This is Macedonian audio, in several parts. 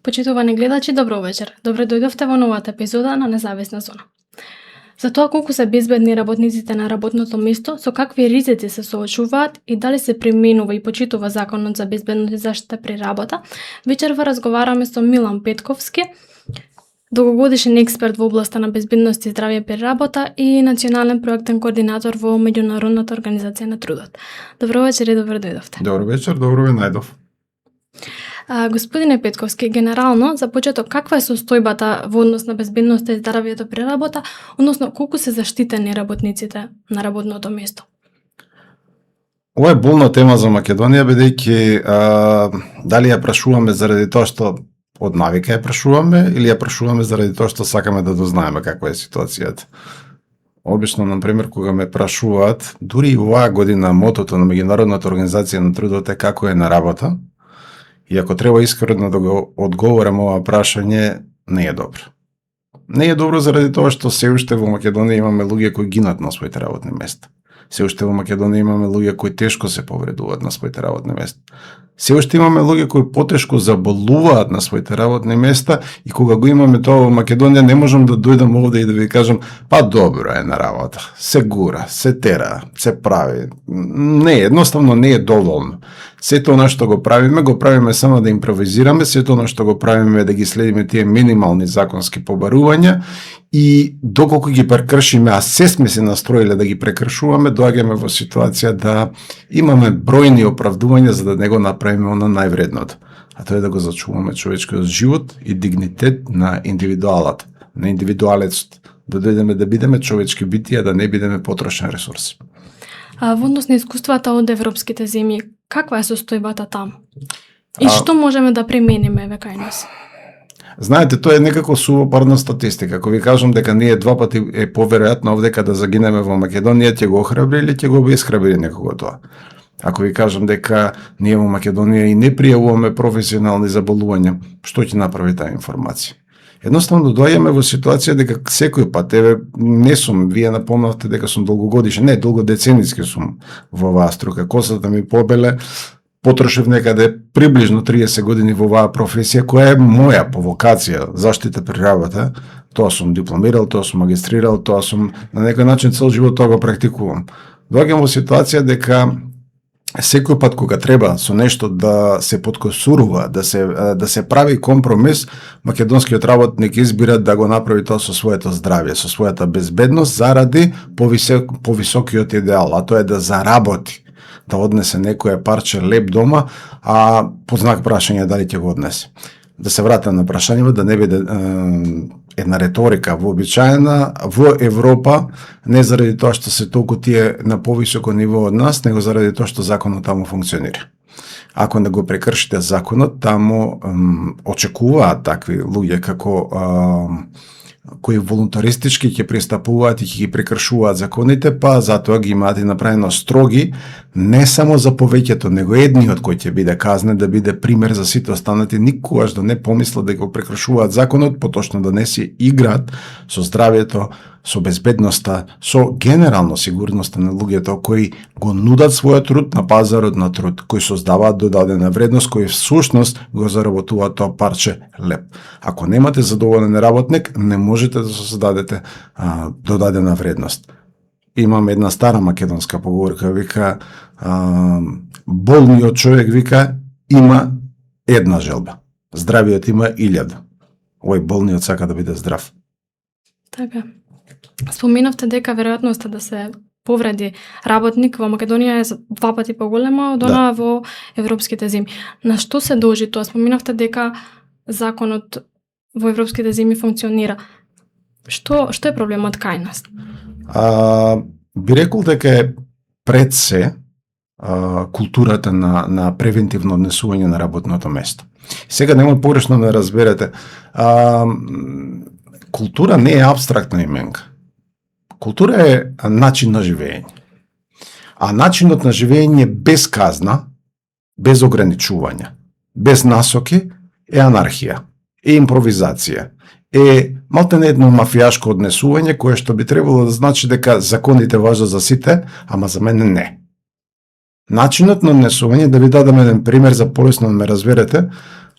Почитувани гледачи, добро вечер. Добре дојдовте во новата епизода на Независна зона. За тоа колку се безбедни работниците на работното место, со какви ризици се соочуваат и дали се применува и почитува Законот за безбедност и заштита при работа, вечерва разговараме со Милан Петковски, долгогодишен експерт во областа на безбедност и здравје при работа и национален проектен координатор во Меѓународната организација на трудот. Добро вечер и добро дојдовте. Добро вечер, добро ви најдов. Господине Петковски, генерално, за почеток, каква е состојбата во однос на безбедноста и здравјето при работа, односно колку се заштитени работниците на работното место? Ова е болна тема за Македонија, бидејќи дали ја прашуваме заради тоа што од навика ја прашуваме или ја прашуваме заради тоа што сакаме да дознаеме каква е ситуацијата. Обично, например, кога ме прашуваат, дури и оваа година мотото на Меѓународната организација на трудот е како е на работа, и ако треба искрено да го одговорам ова прашање, не е добро. Не е добро заради тоа што се уште во Македонија имаме луѓе кои гинат на своите работни места. Се уште во Македонија имаме луѓе кои тешко се повредуваат на своите работни места. Се уште имаме луѓе кои потешко заболуваат на своите работни места и кога го имаме тоа во Македонија не можам да дојдам овде и да ви кажам па добро е на работа, се гура, се тера, се прави. Не, едноставно не е доволно. Сето она што го правиме само да импровизираме, сето она што го правиме да ги следиме тие минимални законски побарувања и доколку ги прекршиме, а се сме се настроиле да ги прекршуваме, доаѓаме во ситуација да имаме бројни оправдувања за да не го направиме она највредното, а тоа е да го зачуваме човечкиот живот и дигнитет на индивидуалот, на индивидуалецот, да дојдеме да бидеме човечки битија, да не бидеме потрошен ресурс. Во однос на искуствата од европските земји, каква е состојбата таму? И што можеме да примениме кај нас? Знаете, тоа е некако сувопарна статистика. Ако ви кажам дека ние два пати е поверојатно овдека да загинеме во Македонија, ќе го охрабри или ќе го обесхрабри некого тоа? Ако ви кажам дека ние во Македонија и не пријавуваме професионални заболувања, што ќе направи таа информација? Едноставно доаѓаме во ситуација дека секој пат, не сум, вие напомнавте дека сум долгогодишен, не, долгодецениски сум во оваа струка, косата ми побеле, потрошив некаде приближно 30 години во оваа професија, која е моја по вокација, заштита при работа. Тоа сум дипломирал, тоа сум магистрирал, тоа сум на некој начин цел живот тоа го практикувам. Доаѓам во ситуација дека секој пат кога треба со нешто да се подкосурува, да се прави компромис, македонскиот работник избира да го направи тоа со своето здравје, со својата безбедност заради повисокиот идеал, а тоа е да заработи, да однесе некоја парче леп дома, а под знак прашање дали ќе го однесе. Да се вратам на прашањето, да не биде една реторика вообичаена во Европа, не заради тоа што се толку тие на повисоко ниво од нас, него заради тоа што законот таму функционира. Ако не го прекршите законот, таму очекуваат такви луѓе како кои волунтаристички ќе пристапуваат и ќе ги прекршуваат законите, па затоа ги имаат и направено строги, не само за повеќето, него едниот кој ќе биде казнен да биде пример за сите останати, никогаш да не помислат да го прекршуваат законот, поточно да не се играат со здравјето, со безбедноста, со генерално сигурноста на луѓето кои го нудат својот труд на пазарот на труд, кои создаваат додадена вредност, кои всушност го заработуваат тоа парче леп. Ако немате задоволен работник, не можете да создадете додадена вредност. Имам една стара македонска поговорка, вика болниот човек, вика, има една желба, здравиот има 1000. Овој болниот сака да биде здрав. Така. Споменавте дека веројатноста да се повреди работник во Македонија е два пати поголема од она во европските земји. На што се дължи тоа? Споменавте дека законот во европските земји функционира. Што е проблемот кај нас? Би рекол дека е пред се културата на превентивно однесување на работното место. Сега нема погрешно да разберете. Култура не е апстрактна именка. Култура е начин на живење. А начинот на живење без казна, без ограничувања, без насоки е анархија, е импровизација, е малтене едно мафијашко однесување кое што би требало да значи дека законите важат за сите, ама за мене не. Начинот на однесување, да ви дадам еден пример за полесно да ме разберете,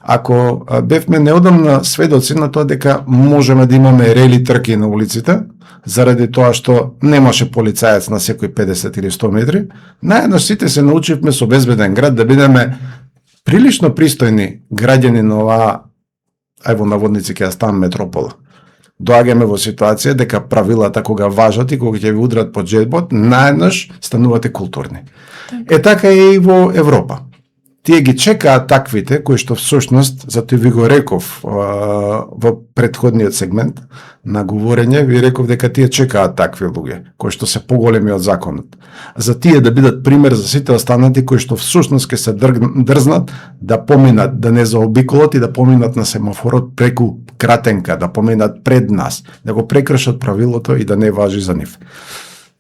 ако бевме неодамна сведоци на тоа дека можеме да имаме рели трки на улиците, заради тоа што немаше полицаец на секој 50 или 100 метри, наеднаш сите се научивме со безбеден град да бидеме прилично пристојни граѓани на оваа, ај во наводници ќе ја ставам метропола. Доаѓаме во ситуација дека правилата кога важат и кога ќе ви удрат по џебот, наеднаш станувате културни. Така е и во Европа. Тие ги чекаат таквите кои што всушност, затоа ви го реков во претходниот сегмент на говорење, ви реков дека тие чекаат такви луѓе кои што се поголеми од законот. За тие да бидат пример за сите останати кои што всушност ќе се дрзнат да поминат, да не заобиколат и да поминат на семафорот преку кратенка, да поминат пред нас, да го прекршат правилото и да не важи за нив.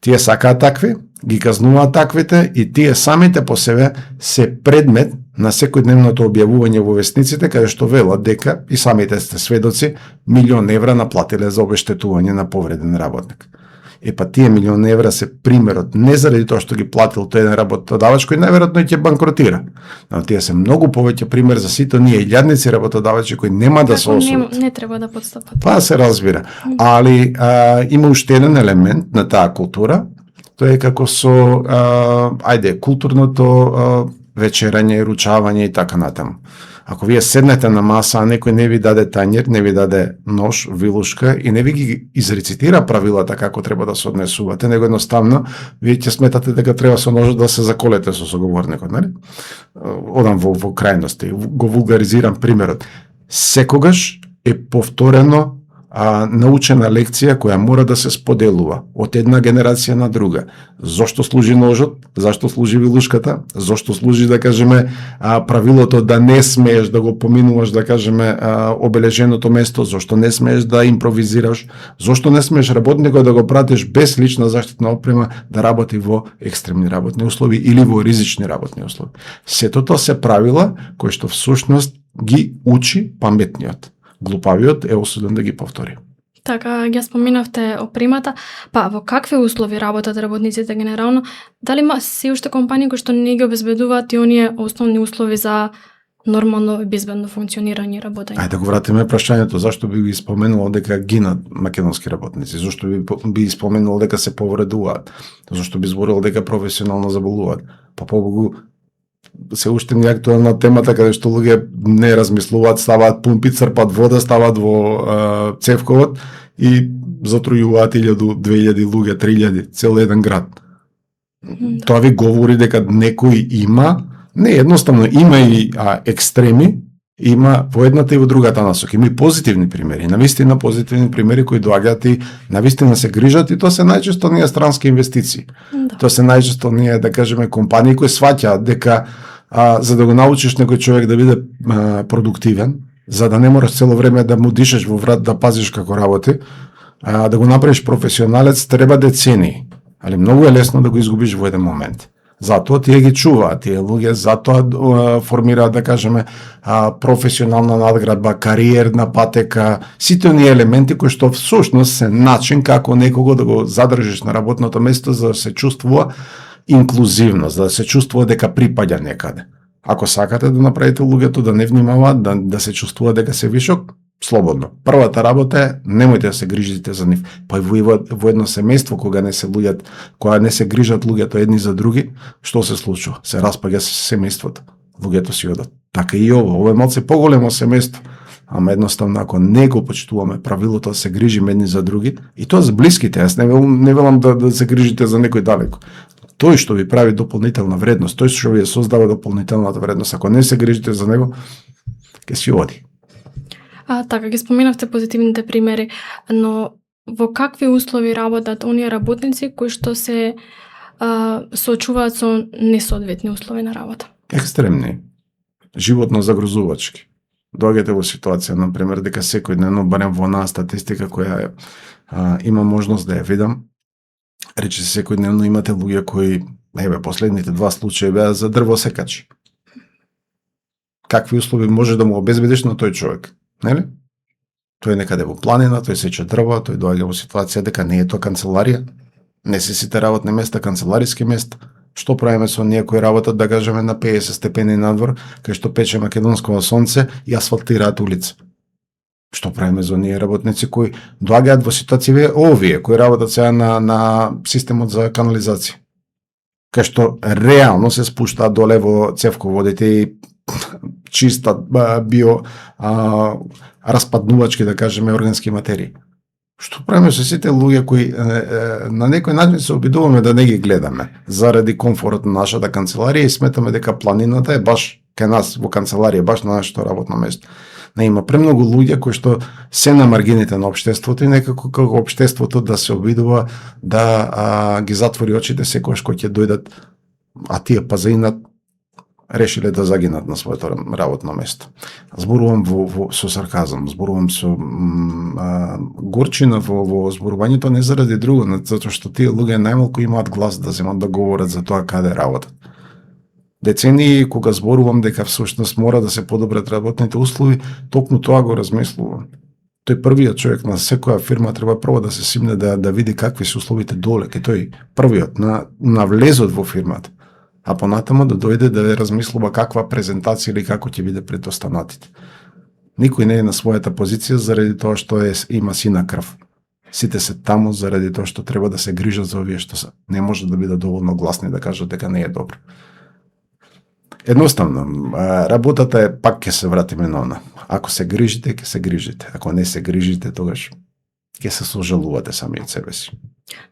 Тие сакаат такви, ги казнуваат таквите и тие самите по себе се предмет на секојдневното објавување во весниците, каде што велат дека, и самите сте сведоци, 1.000.000 евра наплатиле за обештетување на повреден работник. Тие 1.000.000 евра се примерот, не заради тоа што ги платил тој еден работодавач кој најверојатно ќе банкротира. Но тие се многу повеќе пример за сите оние илјадници работодавачи кои нема да се осудат. Не треба да подстапат. Се разбира. Али има уште еден елемент на таа култура, тоа е како со културното вечерање, ручавање и така натаму. Ако вие седнете на маса, а некој не ви даде тањер, не ви даде нож, вилушка и не ви ги изрецитира правилата како треба да се однесувате, него едноставно вие ќе сметате дека треба со ножот да се заколете со соговорникот, нели? Одам во крајности, го вулгаризирам примерот. Секогаш е повторено научена лекција која мора да се споделува од една генерација на друга. Зошто служи ножот, зашто служи вилушката, зошто служи, да кажеме, правилото да не смееш да го поминуваш, да кажеме, обележеното место, зошто не смееш да импровизираш, зошто не смееш работникот да го пратиш без лична заштитна опрема да работи во екстремни работни услови или во ризични работни услови. Сето тоа се правила кои што всушност ги учи паметниот. Глупавиот е осуден да ги повтори. Така, ја споминавте опремата, во какви услови работат работниците генерално? Дали има се уште компании кои што не ги обезбедуваат и оние основни услови за нормално и безбедно функционирање и работење? Ајде да го вратиме прашањето, зашто би ги споменувал дека гинат македонски работници? Зашто би споменувал дека се повредуваат? Зашто би зборил дека професионално заболуваат? Побогу, се уште не актуелна темата каде што луѓе не размислуваат, ставаат пумпи, црпат вода, ставаат во цевковот и затрујуваат 1000, 2000 луѓе, 3000, цел еден град. Тоа ви говори дека некој има, не едноставно има и екстреми, има во едната и во другата насока. Има и позитивни примери, навистина позитивни примери кои доаѓаат и навистина се грижат и тоа се најчесто оние странски инвестиции. Тоа се најчесто оние, да кажеме, компании кои сваќаат дека за да го научиш некој човек да биде продуктивен, за да не мораш цело време да му дишеш во врат, да пазиш како работи, да го направиш професионалец, треба децении. Али многу е лесно да го изгубиш во еден момент. Затоа тие ги чуваат, тие луѓе затоа формираат, да кажеме, професионална надградба, кариерна патека, сите оние елементи кои што всушност се начин како некого да го задржиш на работното место за да се чувствува инклузивност, за да се чувствува дека припаѓа некаде. Ако сакате да направите луѓето да не внимаваат, да се чувствува дека се вишок, слободно. Првата работа е немојте да се грижите за нив. Па и во едно семејство кога не се грижат луѓето едни за други, што се случува? Се распаѓа семејството. Луѓето си одат. Така и ово е малце поголемо семејство. Ама едноставно ако не го почитуваме правилото да се грижиме едни за други, и тоа за блиските, јас не велам да се грижите за некој далеко. Тој што ви прави дополнителна вредност, тој што ви создава дополнителната вредност, ако не се грижите за него, ќе си оди. Така, ги споминавте позитивните примери, но во какви услови работат оние работници кои што се соочуваат со несоодветни услови на работа? Екстремни, животно загрозувачки. Доаѓате во ситуација, например, дека секојдневно, барем во онаа статистика која има можност да ја видам, рече се секојдневно имате луѓе кои, последните 2 случаи беа за дрвосекачи. Какви услови може да му обезбедиш на тој човек? Нели? Тој е некаде во планина, тој сече дрва, тој доаѓа во ситуација дека не е тоа канцеларија, не се сите работни места канцелариски места. Што правиме со оние кои работат, да кажеме, на 50 степени надвор, кај што пече македонско сонце и асфалтираат улица? Што правиме за оние работници кои доаѓаат во ситуација овие, кои работат сега на системот за канализација? Кај што реално се спуштаат доле во цевководите и чистат био распаднувачки, да кажеме, органски материи. Што правиме со сите луѓе кои на некој начин се обидуваме да не ги гледаме заради комфорот на нашата канцеларија и сметаме дека планината е баш кај нас во канцеларија, баш на нашето работно место. Не има премногу луѓе кои што се на маргините на општеството и некако како општеството да се обидува да ги затвори очите секогаш кога ќе дојдат, а тие пазаинат решиле да загинат на своето работно место. Зборувам со сарказам, зборувам со горчина во зборувањето, не заради друго, затоа што тие луѓе најмалку имаат глас да земат да говорат за тоа каде работат. Децении кога зборувам дека всушност мора да се подобрат работните услови, токму тоа го размислувам. Тој првиот човек на секоја фирма треба прво да се симне да види какви се условите доле, кај тој првиот на влезот во фирмата, а понатаму да дојде да размислува каква презентација или како ќе биде пред останатите. Никој не е на својата позиција заради тоа што има сина крв. Сите се таму заради тоа што треба да се грижат за овие што се. Не може да бидат доволно гласни да кажат дека не е добро. Едноставно, работата е, пак ќе се вратиме на она. Ако се грижите, ќе се грижите. Ако не се грижите, тогаш ќе се сожалувате сами од себе си.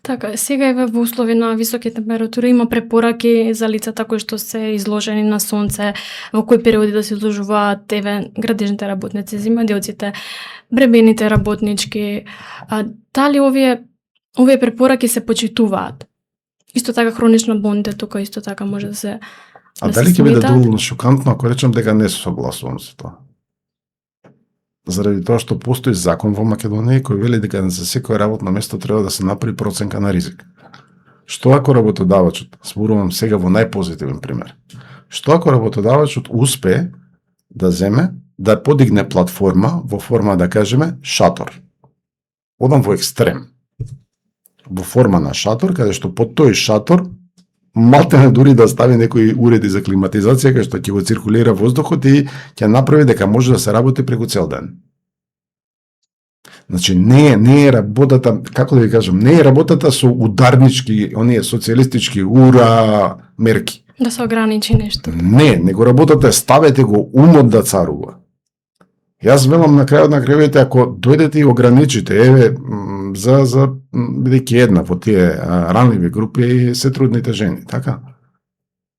Така, сега еве во услови на високи температури има препораки за лицата кои што се изложени на сонце, во кои периоди да се изложуваат еве градежните работници, земјоделците, бребените работнички. Дали овие препораки се почитуваат? Исто така хронично болните тука исто така може да се дали ќе биде доволно шокантно ако речем дека не се согласувам со тоа? Заради тоа што постои закон во Македонија кој вели дека за секое работно место треба да се направи проценка на ризик. Што ако работодавачот, зборувам сега во најпозитивен пример, што ако работодавачот успее да земе, да подигне платформа во форма, да кажеме, шатор. Одам во екстрем. Во форма на шатор, каде што под тој шатор малтене дури да стави некои уреди за климатизација кај што ќе го циркулира воздухот и ќе направи дека може да се работи преку цел ден. Значи не е работата, како да ви кажам, не е работата со ударнички, оние социјалистички мерки. Да се ограничи нешто. Не, него работата е ставете го умот да царува. Јас велам на крајот на крајовите, ако дојдете и ограничите, еве, за бидејќи една во тие ранливи групи се трудните жени, така?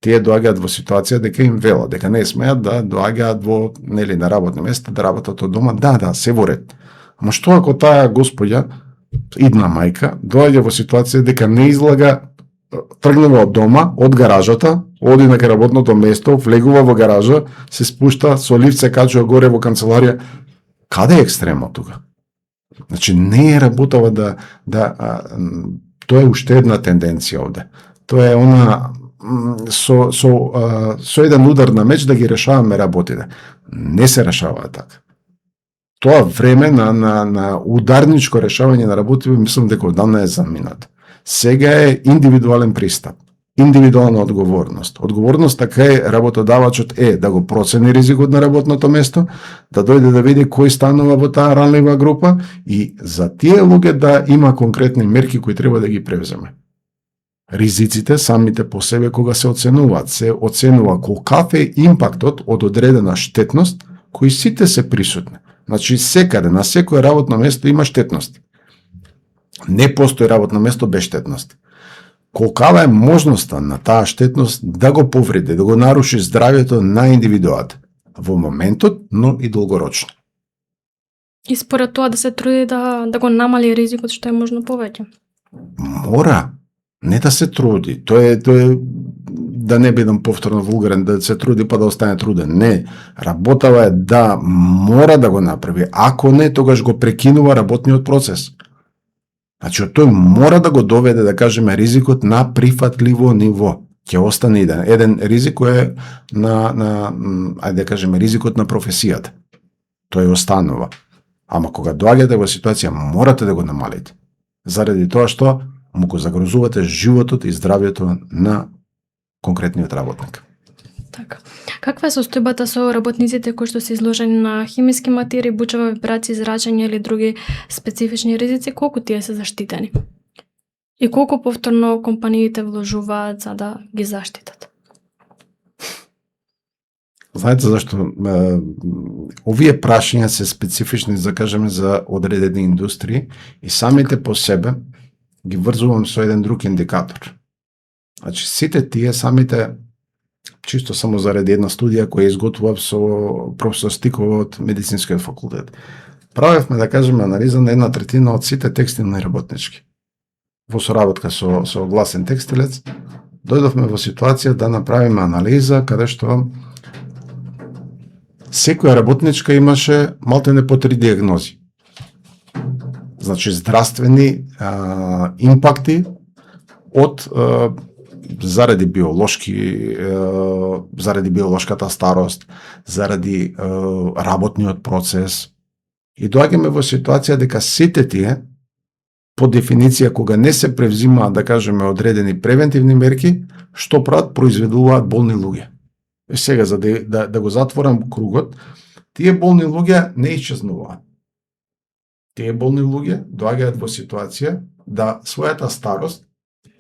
Тие доаѓаат во ситуација дека им велат, дека не смеат да доаѓаат во, нели, на работни места, да работат од дома, да, се во ред. Ама што ако таа господја, идна мајка, доаѓа во ситуација дека не излага, тргнува од дома, од гаражата, оди на работното место, влегува во гаража, се спушта, со ливце качува горе во канцеларија. Каде е екстремот тука? Значи, не е работава тоа е уште една тенденција овде. Тоа е она со еден удар на меч да ги решаваме работите. Не се решаваа така. Тоа време на ударничко решавање на работите, мислам дека одамна е заминат. Сега е индивидуален пристап, индивидуална одговорност. Одговорност така е работодавачот да го процени ризикот на работното место, да дојде да види кој станува во таа ранлива група и за тие луѓе да има конкретни мерки кои треба да ги превземе. Ризиците самите по себе кога се оценува колкав е импактот од одредена штетност кои сите се присутни. Значи секаде, на секое работно место има штетности. Не постои работно место без штетности. Колкава е можноста на таа штетност да го повреди, да го наруши здравјето на индивидуата во моментот, но и долгорочно. И според тоа да се труди да го намали ризикот што е можно повеќе. Мора, не да се труди. Тоа е да не бидам повторно вулгарен, да се труди па да остане труден. Не, работава е да мора да го направи. Ако не, тогаш го прекинува работниот процес. Значи, тој мора да го доведе, да кажеме, ризикот на прифатливо ниво. Ќе остане еден ризик кој е ајде да кажеме, ризикот на професијата. Тој останува. Ама кога доаѓате во ситуација, морате да го намалите. Заради тоа што му го загрозувате животот и здравјето на конкретниот работник. Така. Каква е состојбата со работниците кои што се изложени на химиски материи, бучава, вибрации, зрачење или други специфични ризици, колку тие се заштитени? И колку повторно компаниите вложуваат за да ги заштитат? Знаете зашто овие прашања се специфични, за кажеме, за одредени индустрии и самите по себе ги врзувам со еден друг индикатор. Значи, сите тие самите, чисто само заради една студија која изготвував со професор Стикова од Медицинскиот факултет. Правевме, да кажеме, анализа на 1/3 од сите текстилни работнички. Во соработка со гласен текстилец, дојдовме во ситуација да направиме анализа каде што секоја работничка имаше малтене по 3 диагнози. Значи, здравствени импакти од заради биолошката старост, заради работниот процес. И доаѓаме во ситуација дека сите тие, по дефиниција, кога не се превзимаат, да кажеме, одредени превентивни мерки, што прават, произведуваат болни луѓе. Сега, за да го затворам кругот, тие болни луѓе не исчезнуваат. Тие болни луѓе доаѓаат во ситуација да својата старост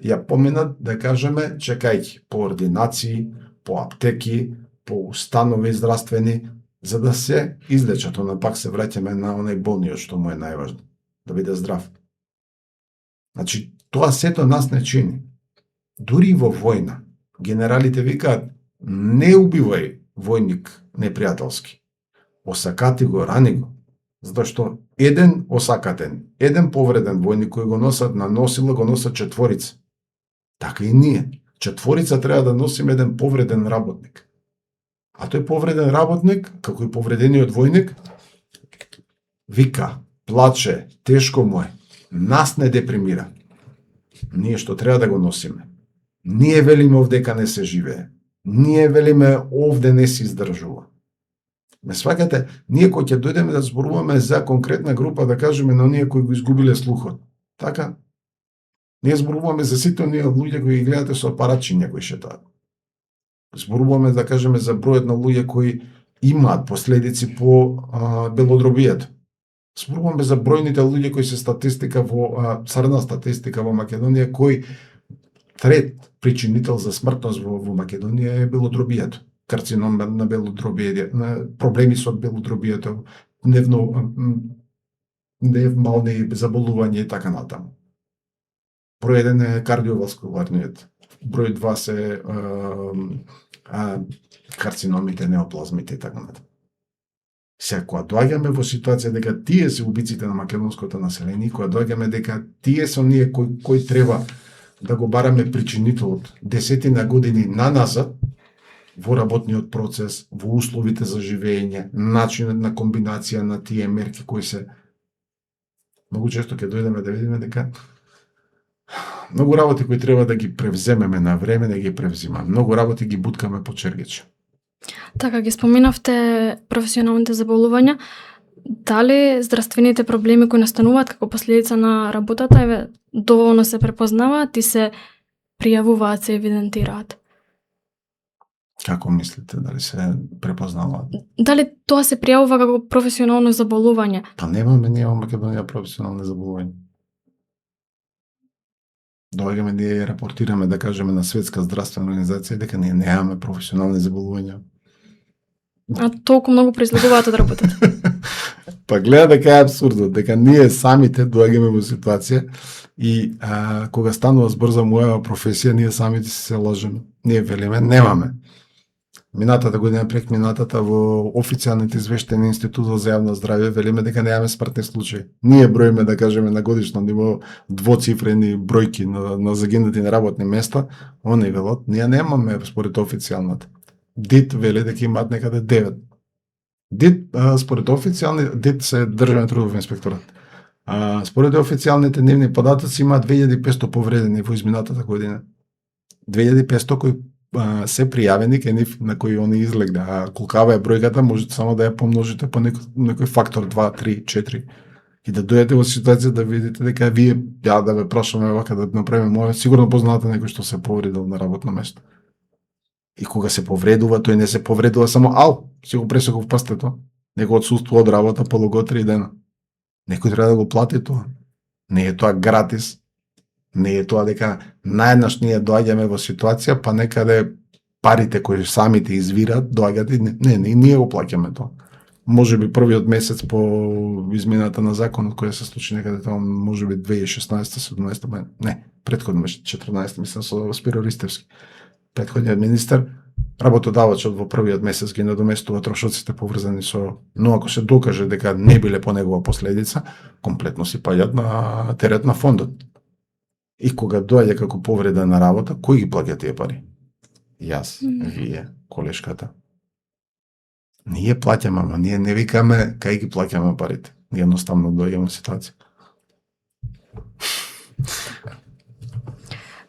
ја поминат, да кажеме, чекајќи по ординации, по аптеки, по установи здравствени, за да се излечат. Она пак се враќаме на онај болниот што му е најважно, да биде здрав. Значи, тоа сето нас не чини. Дури и во војна, генералите викаат, не убивај војник непријателски. Осакати го, рани го. Затоа што еден осакатен, еден повреден војник кој го носат на носила, го носат 4. Така и ние. 4 треба да носиме еден повреден работник. А тој повреден работник, како и повредениот војник, вика, плаче, тешко му е. Нас не депримира. Ние што треба да го носиме. Ние велиме овдека не се живее. Ние велиме овде не се издржува. Ме сваќате, ние кој ќе дојдеме да зборуваме за конкретна група, да кажеме на оние кои го изгубиле слухот. Така? Ние зборуваме за сите оние луѓе кои ги гледате со апаратчиња кои шетаат. Зборуваме, да кажеме, за бројот на луѓе кои имаат последици по белодробијето. Зборуваме за бројните луѓе кои се статистика црна статистика во Македонија, кој трет причинител за смртност во Македонија е белодробијето. Карцином на белодробијето, проблеми со белодробијето, невмални заболувања и така натаму. Број 1 е кардиоваскуларниот, број 2 се карциномите, неоплазмите и така натаму. Сега, кога доаѓаме во ситуација дека тие се убиците на македонското население, кога доаѓаме дека тие се оние кои треба да го бараме причинителот десетина години наназад во работниот процес, во условите за живење, начинот на комбинација на тие мерки кои се многу често ќе дојдеме да видиме дека многу работи кои треба да ги превземеме на време, не ги превзимаме. Многу работи ги буткаме по чергиче. Така, ги споминавте професионалните заболувања. Дали здравствените проблеми кои настануваат како последица на работата доволно се препознаваат и се пријавуваат, се евидентираат? Како мислите, дали се препознаваат? Дали тоа се пријавува како професионално заболување? Па немаме ние во Македонија професионални заболувања. Доаѓаме ние рапортираме, да кажеме, на Светска здравствена организација дека ние немаме професионални заболувања. А толку многу произлегуваат од работата. Па гледа дека е абсурдно, дека ние самите доаѓаме во ситуација и кога станува збор за моја професија, ние самите се лажеме. Ние велиме немаме. Минатата година, минатата во официјалните извештаи на Институтот за јавно здравје велиме дека немаме смртни случаи. Ние броиме, да кажеме, на годишно ниво двоцифрени бројки на загинати на работни места, они велат, ние немаме според официјалната. ДИТ вели дека имаат некаде 9. ДИТ, според официјални, ДИТ се Државен трудов инспекторат. Според официјалните нивни податоци има 2500 повредени во изминатата година. 2500 кои се пријавени кај нив, на кои они излегна. А колкава е бројката, можете само да ја помножите по некој фактор 2, 3, 4. И да дојдете во ситуација да видите дека вие, да ве прашаме вака да направиме моја, сигурно познавате некој што се повредил на работно место. И кога се повредува, тој не се повредува само си го пресеков пастето, него отсуствува од работа полуго 3 дена. Некој треба да го плати тоа. Не е тоа гратис. Не е тоа дека наеднаш ние доаѓаме во ситуација, па некаде парите кои самите извират, доаѓаат и не, ние го плаќаме тоа. Може би првиот месец по измената на законот кој се случи некаде тоа, може би 2016-17, не, претходно беше 14, мислам со Спиро Ристевски. Претходниот министер, работодавачот во првиот месец ги надоместува трошоците поврзани со, но ако се докаже дека не биле по негова последица, комплетно си паѓаат на терет на фондот. И кога доаѓа како повреда на работа, кој ги плаќа тие пари? Јас, вие, колешката. Ние плаќаме, ама ние не викаме кај ги плаќаме парите. Ние едноставно доаѓаме во ситуација.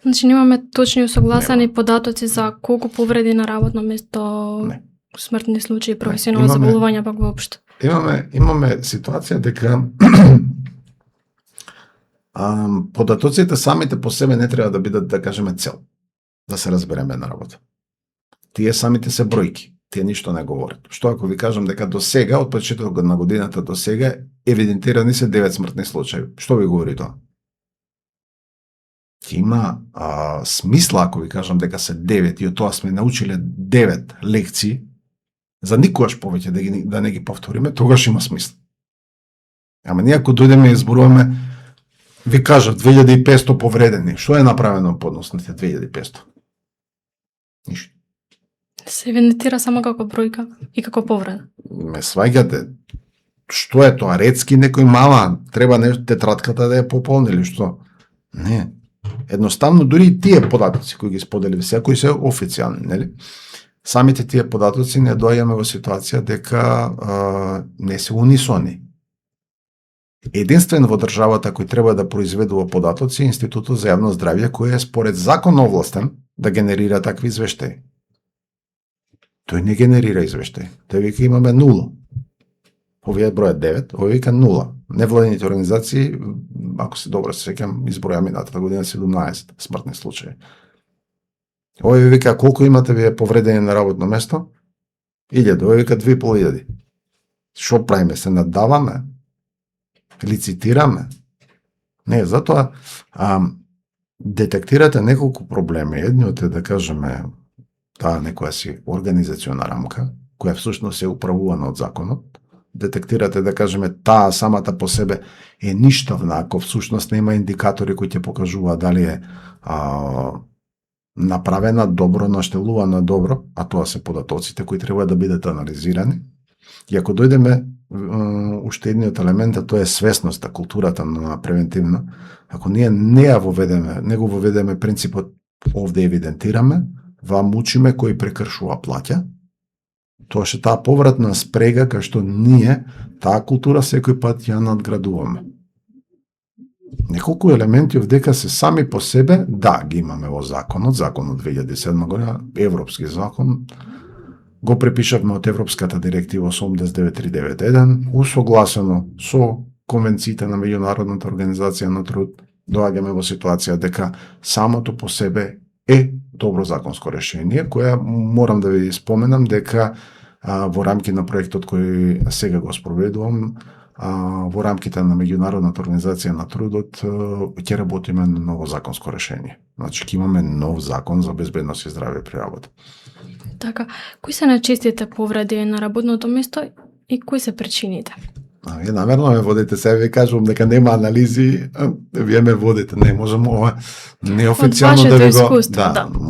Значи немаме точни усогласени податоци за колку повреди на работно место, Не. смртни случаи, професионални заболувања пак воопшто. Имаме ситуација дека податоците самите по себе не треба да бидат, да кажеме, цел. Да се разбереме на работа. Тие самите се бројки. Тие ништо не говорат. Што ако ви кажам дека до сега, од почетокот на годината до сега, евидентирани се 9 смртни случаи. Што ви говори тоа? Има смисла ако ви кажам дека се 9 и од тоа сме научиле 9 лекции, за никогаш повеќе да не ги повториме, тогаш има смисла. Ама ние ако дојдеме и изборуваме, ви кажат 2500 повредени, што е направено по однос на тие 2500? Ништо. Се евидентира само како бројка и како повреда. Ме сваѓате, што е тоа? Рецки некој мала, треба нешто тетратката да ја пополни или што? Не. Едноставно, дури и тие податоци кои ги сподели секој се официјални, нели? Самите тие податоци не доаѓаме во ситуација дека не се унисони. Единствен во државата кој треба да произведува податоци е Институтот за јавно здравје, кој е според закон овластен да генерира такви извештаи. Тој не генерира извештаи. Тој вика имаме 0. Овие бројат 9, овие вика 0. Невладините организации, ако се добро се сеќам, изброја минатата година 17 смртни случаи. Овие вика колку имате вие повредени на работно место? 1000, овие вика 2500. Што правиме? Се надаваме? Лицитираме? Не, затоа детектирате неколку проблеми. Едниот е да кажеме таа некоја си организациона рамка, која всушност е управувана од законот. Детектирате, да кажеме, таа самата по себе е ништавна, ако всушност нема индикатори кои ќе покажуваат дали е направена добро, наштелувана добро, а тоа се податоците кои треба да бидат анализирани. И ако дојдеме уште едниот елемент, а тоа е свесноста, културата на превентивна, ако ние не го воведеме принципот овде евидентираме, вам учиме кој прекршува плаќа, тоа ше таа повратна спрега кај што ние таа култура секој пат ја надградуваме. Неколку елементи овдека се сами по себе, да, ги имаме во законот 2007 година, европски закон, го препишавме од Европската директива 89391, усогласено со конвенциите на Меѓународната организација на труд, доаѓаме во ситуација дека самото по себе е добро законско решение, која морам да ви споменам дека во рамки на проектот кој сега го спроведувам, во рамките на Меѓународната организација на трудот ќе работиме на ново законско решение. Значи ќе имаме нов закон за безбедност и здравје при работа. Така, кои се најчестите повреди на работното место и кои се причините? Вие намерно ме водите, сега ви кажувам дека нема анализи, вие ме водите, не можам ова неофицијално да ви го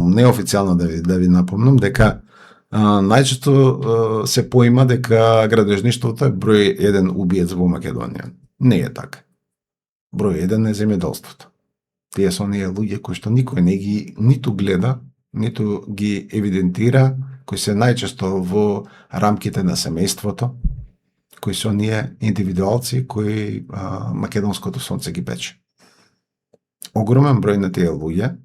неофицијално да ви напомнам дека најчесто се поима дека градежништвото е број 1 убиец во Македонија. Не е така. Број 1 е земјоделството. Тие се оние луѓе кои што никој не ги ниту гледа, ниту ги евидентира, кои се најчесто во рамките на семејството, кои се оние индивидуалци кои македонското сонце ги пече. Огромен број на тие луѓе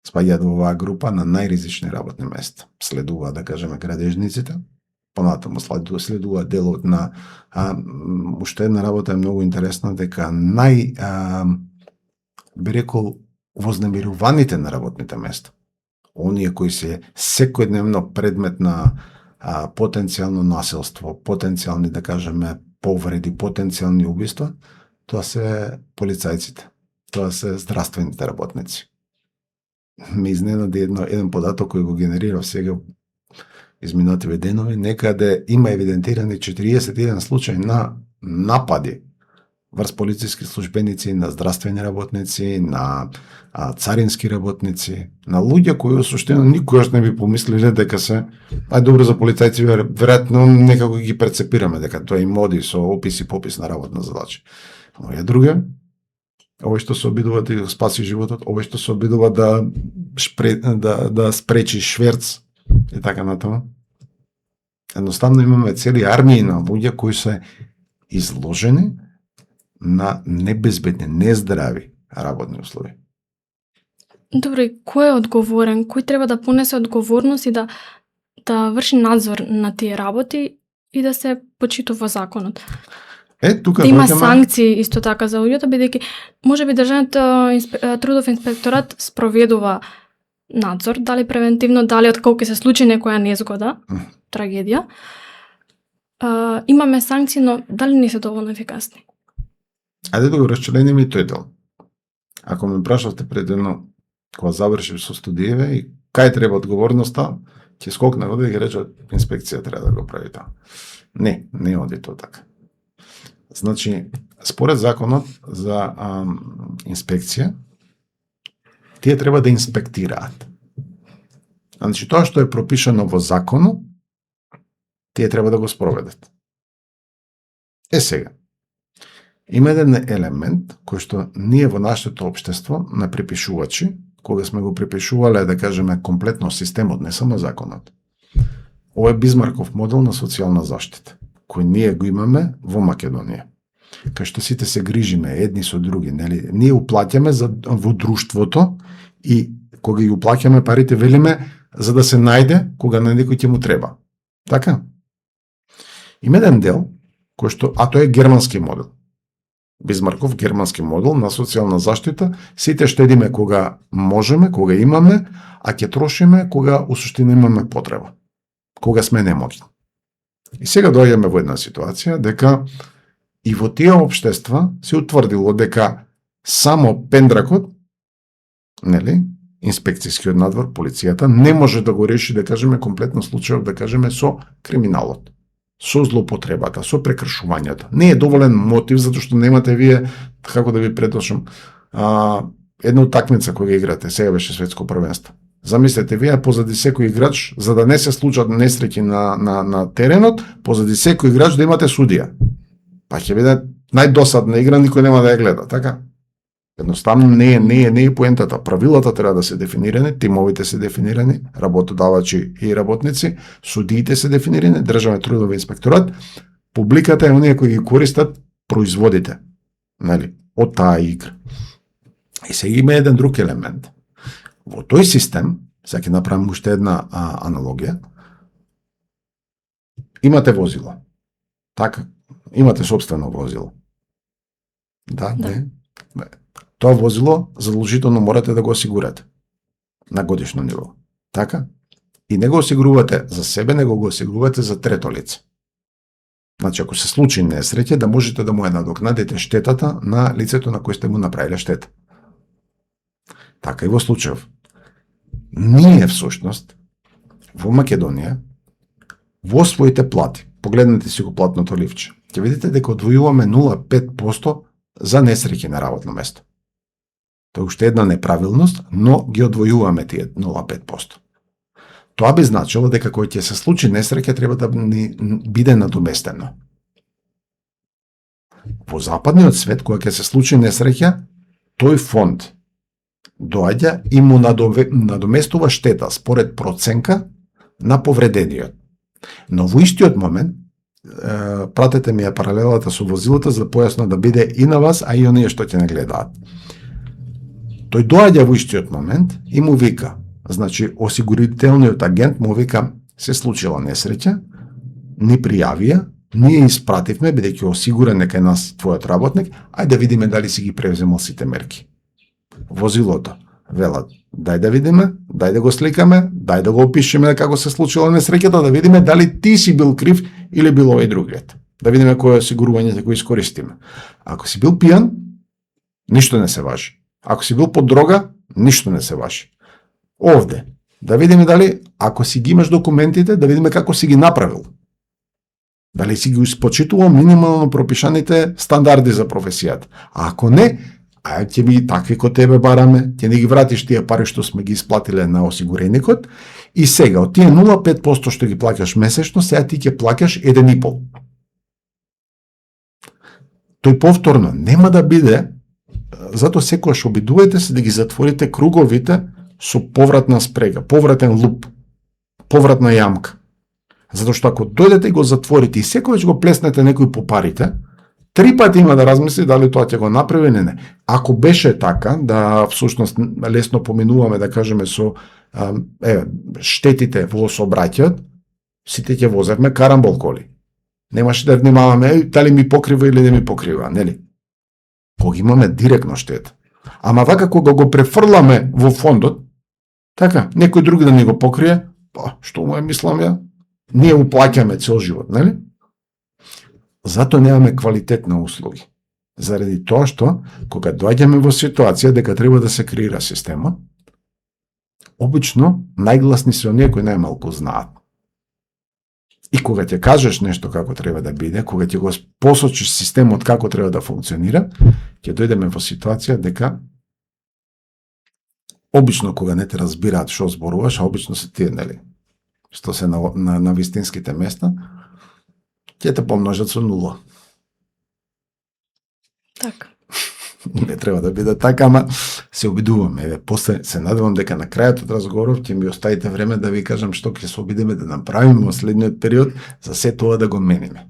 спаѓаат во оваа група на најризични работни места. Следува, да кажеме, градежниците, понатаму следува делот на уште една работа е многу интересна, дека би рекол вознемируваните на работните места. оние кои се секојдневно предмет на потенцијално насилство, потенцијални, да кажеме, повреди, потенцијални убиства, тоа се полицајците, тоа се здравствените работници. Ме изненади еден податок кој го генерирав сега изминативе денови, некаде има евидентирани 41 случаи на напади врз полициски службеници, на здравствени работници, на царински работници, на луѓе кои во суштина никогаш не би помислиле дека се, добро за полицајци, веројатно некако ги перцепираме дека тоа им оди со опис и попис на работна задача. Но ја друга, овој што се обидува да спаси животот, овој што се обидува да спречи шверц и така натаму. Едноставно имаме цели армии на луѓе кои се изложени на небезбедни, нездрави работни услови. Добро, и кој е одговорен? Кој треба да понесе одговорност и да врши надзор на тие работи и да се почитува законот? Тука да има санкции исто така за луѓето, бидејќи можеби државниот трудов инспекторат спроведува надзор, дали превентивно, дали откако ќе се случи некоја незгода, трагедија. Имаме санкции, но дали не се доволно ефикасни? Ајде да го расчлениме и тој дел. Ако ме прашавте пред едно, кога завршив со студиеве и кај треба одговорноста, ќе скокне вода и ќе рече инспекција треба да го прави тоа. Не оди тоа така. Значи, според законот за инспекција, тие треба да инспектираат. Значи, тоа што е пропишано во законот, тие треба да го спроведат. Сега, има еден елемент кој што ние во нашето општество на препишувачи, кога сме го препишувале, да кажеме, комплетно системот, не само законот. Ова е Бисмарков модел на социјална заштита, кој ние го имаме во Македонија. Кај што сите се грижиме едни со други, нели? Ние уплаќаме во друштвото и кога ги уплаќаме парите, велиме за да се најде кога на некој ќе му треба. Така? Има еден дел кој што, тоа е германски модел. Бисмарков германски модел на социјална заштита, сите штедиме кога можеме, кога имаме, а ќе трошиме кога у суштина имаме потреба, кога сме немоќни. И сега доаѓаме во една ситуација дека и во тие општества се утврдило дека само пендракот, нели, инспекцијскиот надвор, полицијата, не може да го реши, да кажеме, комплетно случајот, да кажеме, со криминалот, со злоупотребата, со прекршувањето. Не е доволен мотив, затоа што немате вие, како да ви предошам, една утакмица која играте, сега беше светско првенство. Замислете вие позади секој играч, за да не се случат несреќи на теренот, позади секој играч да имате судија. Па ќе биде најдосадна игра, никој нема да ја гледа, така? Едноставно не е поентата. Правилата треба да се дефинирани, тимовите се дефинирани, работодавачи и работници, судиите се дефинирани, државен трудови инспекторат, публиката е оние кои ги користат производите, нели, од таа игра. И сега има еден друг елемент. Во тој систем, сега ќе направим уште една аналогија, имате возило. Така, имате собствено возило. Да. Не. Тоа возило задолжително морате да го осигурате на годишно ниво. Така? И не го осигурувате за себе, него го осигурувате за трето лице. Значи, ако се случи несреќа, да можете да му ја надокнадите штетата на лицето на кој сте му направиле штета. Така и во случајов. Ние, всушност, во Македонија, во своите плати, погледнете си го платното ливче, ќе видите дека одвојуваме 0,5% за несреќи на работно место. Тоа е уште една неправилност, но ги одвојуваме тие 0,5%. Тоа би значило дека кој ќе се случи несреќа треба да биде надоместено. Во западниот свет, кога ќе се случи несреќа, тој фонд доаѓа и му надоместува штета според проценка на повредениот. Но во истиот момент, пратете ми ја паралелата со возилото за појасно да биде и на вас, а и оние што ќе не гледаат. Тој доаѓа во истиот момент и му вика, значи осигурителниот агент му вика, се случила несреќа, ни пријавија, ние испративме, бидејќи осигурен дека е нас твојот работник, ајде да видиме дали си ги превземал сите мерки. Возилото велат, дај да видиме, дај да го сликаме, дај да го опишеме како се случила несреќата, да видиме дали ти си бил крив или бил овој другиот. Да видиме кој е осигурувањето кој искористиме. Ако си бил пијан, ништо не се важи. Ако си бил под дрога, ништо не се важи. Овде, да видиме дали, ако си ги имаш документите, да видиме како си ги направил. Дали си ги испочитувал минимално пропишаните стандарди за професијата. А ако не, ќе би такви ко тебе бараме, ќе не ги вратиш тие пари што сме ги исплатиле на осигуреникот и сега од тие 0,5% што ги плаќаш месечно, сега ти ќе плаќаш 1,5%. Тој повторно нема да биде, затоа секогаш обидувајте се да ги затворите круговите со повратна спрега, повратен луп, повратна јамка. Затоа што ако дојдете и го затворите и секогаш го плеснете некој по парите, 3 пати има да размисли дали тоа ќе го направи, не. Ако беше така, да всушност лесно поминуваме, да кажеме, со штетите во сообраќајот, сите ќе возевме карамбол коли. Немаше да внимаваме дали ми покрива или не ми покрива, нели? Кога имаме директно штета. Ама вака кога го префрламе во фондот, така, некој друг да ни го покрие, па, што му мислам ја? Ние уплаќаме цел живот, нели? Затоа немаме квалитет на услуги. Заради тоа што, кога доаѓаме во ситуација дека треба да се креира системот, обично најгласни се оние кои најмалку знаат. И кога ќе кажеш нешто како треба да биде, кога ќе го посочиш системот како треба да функционира, ќе дојдеме во ситуација дека обично кога не те разбираат што зборуваш, а обично се тие, нели, што се на вистинските места, ќе те помножат со 0. Така. Не треба да биде така, ама се обидуваме. Еве, после се надевам дека на крајот од разговоров ќе ми оставите време да ви кажам што ќе се обидиме да направиме во следниот период за се тоа да го мениме.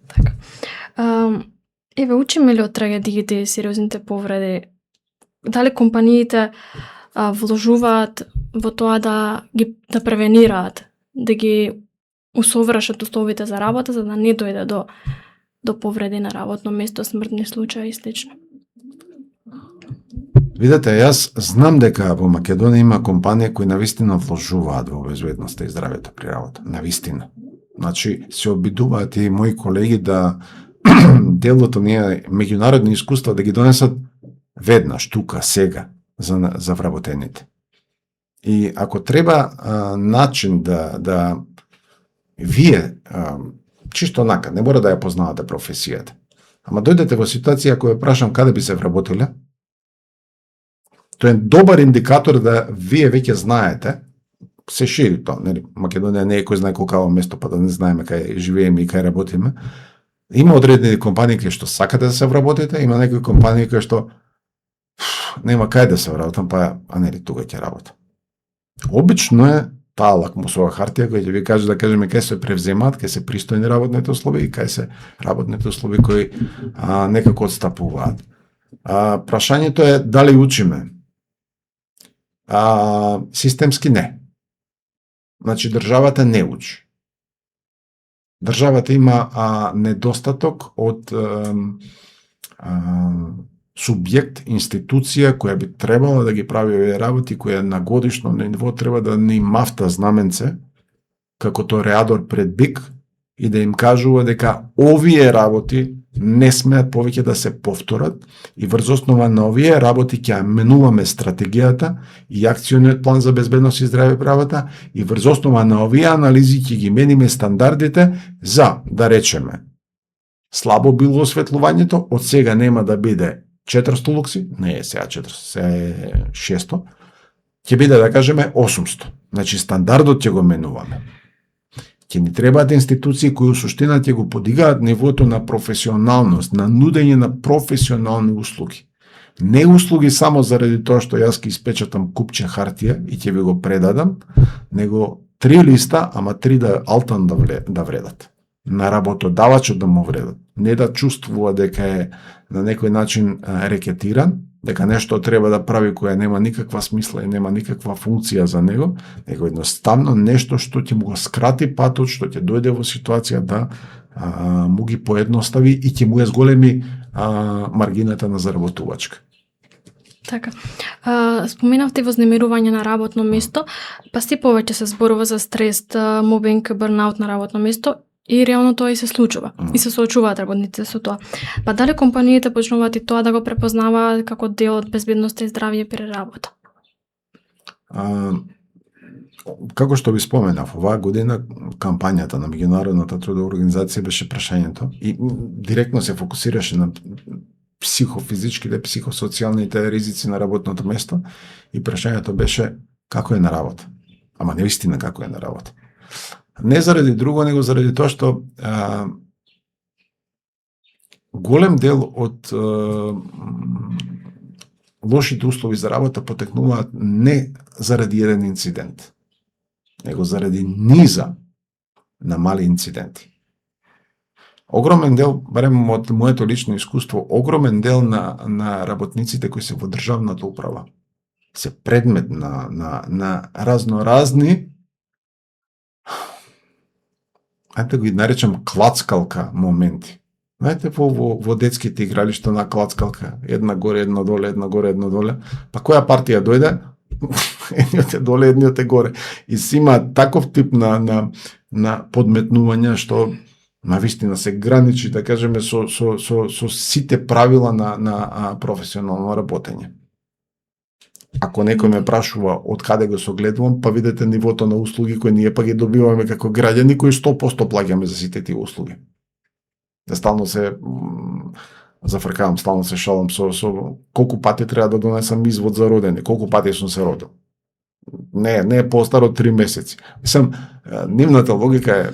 Така. Еве, учиме ли од трагедиите и сериозните повреди? Дали компаниите вложуваат во тоа да превенираат, да ги усовршат условите за работа, за да не дојде до повреди на работно место, смртни случаи и слично? Видете, јас знам дека во Македонија има компании кои навистина вложуваат во безбедноста и здравјето при работа. Навистина. Значи, се обидуваат и мои колеги да делото ние меѓународни искуства да ги донесат веднаш, тука, сега, за вработените. И ако треба начин да вие, чисто онака, не мора да ја познавате професијата, ама дојдете во ситуација ако ја прашам каде би се вработиле, тоа е добар индикатор да вие веќе знаете, се шири тоа, нели? Македонија не е кој знае колкаво место, па да не знаеме кај живееме и кај работиме. Има одредени компании кои што сакате да се вработите, има некои компании кои што нема кај да се вработам, па нели тука ќе работам. Обично е таа лакмусова хартија која ќе ви каже, да кажеме, кај се превземаат, кај се пристојни работните услови и кај се работните услови кои некако отстапуваат. Прашањето е дали учиме. Системски не. Значи, државата не учи. Државата има недостаток од субјект, институција која би требала да ги прави овие работи, која на годишно ниво треба да ни мафта знаменце, како тореадор пред бик, и да им кажува дека овие работи не смеат повеќе да се повторат и врз основа на овие работи ќе менуваме стратегијата и акциониот план за безбедност и здравје правата и врз основа на овие анализи ќе ги мениме стандардите за, да речеме, слабо било осветлувањето, од сега нема да биде 400 лукси, не е сега 400, сега е 600, ќе биде, да кажеме, 800. Значи, стандардот ќе го менуваме. Ќе ни требаат институции кои суштина ќе го подигаат нивото на професионалност, на нудење на професионални услуги. Не услуги само заради тоа што јас ќе испечатам купче хартија и ќе ви го предадам, него 3 листа, ама 3 да алтан да вредат. На работодавачот да му вредат. Не да чувствува дека е на некој начин рекетиран, дека нешто треба да прави која нема никаква смисла и нема никаква функција за него, него едноставно нешто што ќе му го скрати патот, што ќе дојде во ситуација да му ги поедностави и ќе му ја зголеми маргината на заработувачка. Така. Споменавте вознемирување на работно место, па си повеќе се зборува за стрес, мобинг, бърнаут на работно место и реално тоа и се случува. И се соочуваат работниците со тоа. Па дали компаниите почнуваат и тоа да го препознаваат како дел од безбедноста и здравје при работа? Како што ви споменав, оваа година кампањата на Меѓународната трудова организација беше прашањето и директно се фокусираше на психофизичките, психосоцијалните ризици на работното место и прашањето беше како е на работа. Ама не вистина како е на работа. Не заради друго, него заради тоа што голем дел од лошите услови за работа потекнуваат не заради еден инцидент, него заради низа на мали инциденти. Огромен дел, барем од моето лично искуство, огромен дел на работниците кои се во државната управа се предмет на разноразни, ајде да ги наречам клацкалка моменти. Знаете, во детските игралишта на клацкалка, една горе, една доле, една горе, една доле, па која партија дојде, едниот е доле, едниот е горе. И си има таков тип на подметнување што навистина се граничи, да кажеме, со сите правила на професионално работење. Ако некој ме прашува од каде го согледувам, па видете нивото на услуги кои ние па ги добиваме како граѓани кои 100% плаќаме за сите тие услуги. Стално се зафркавам, стално се шалам со колку пати треба да донесам извод за родење, колку пати сум се родил. Не е постар од 3 месеци. Мислам, нивната логика е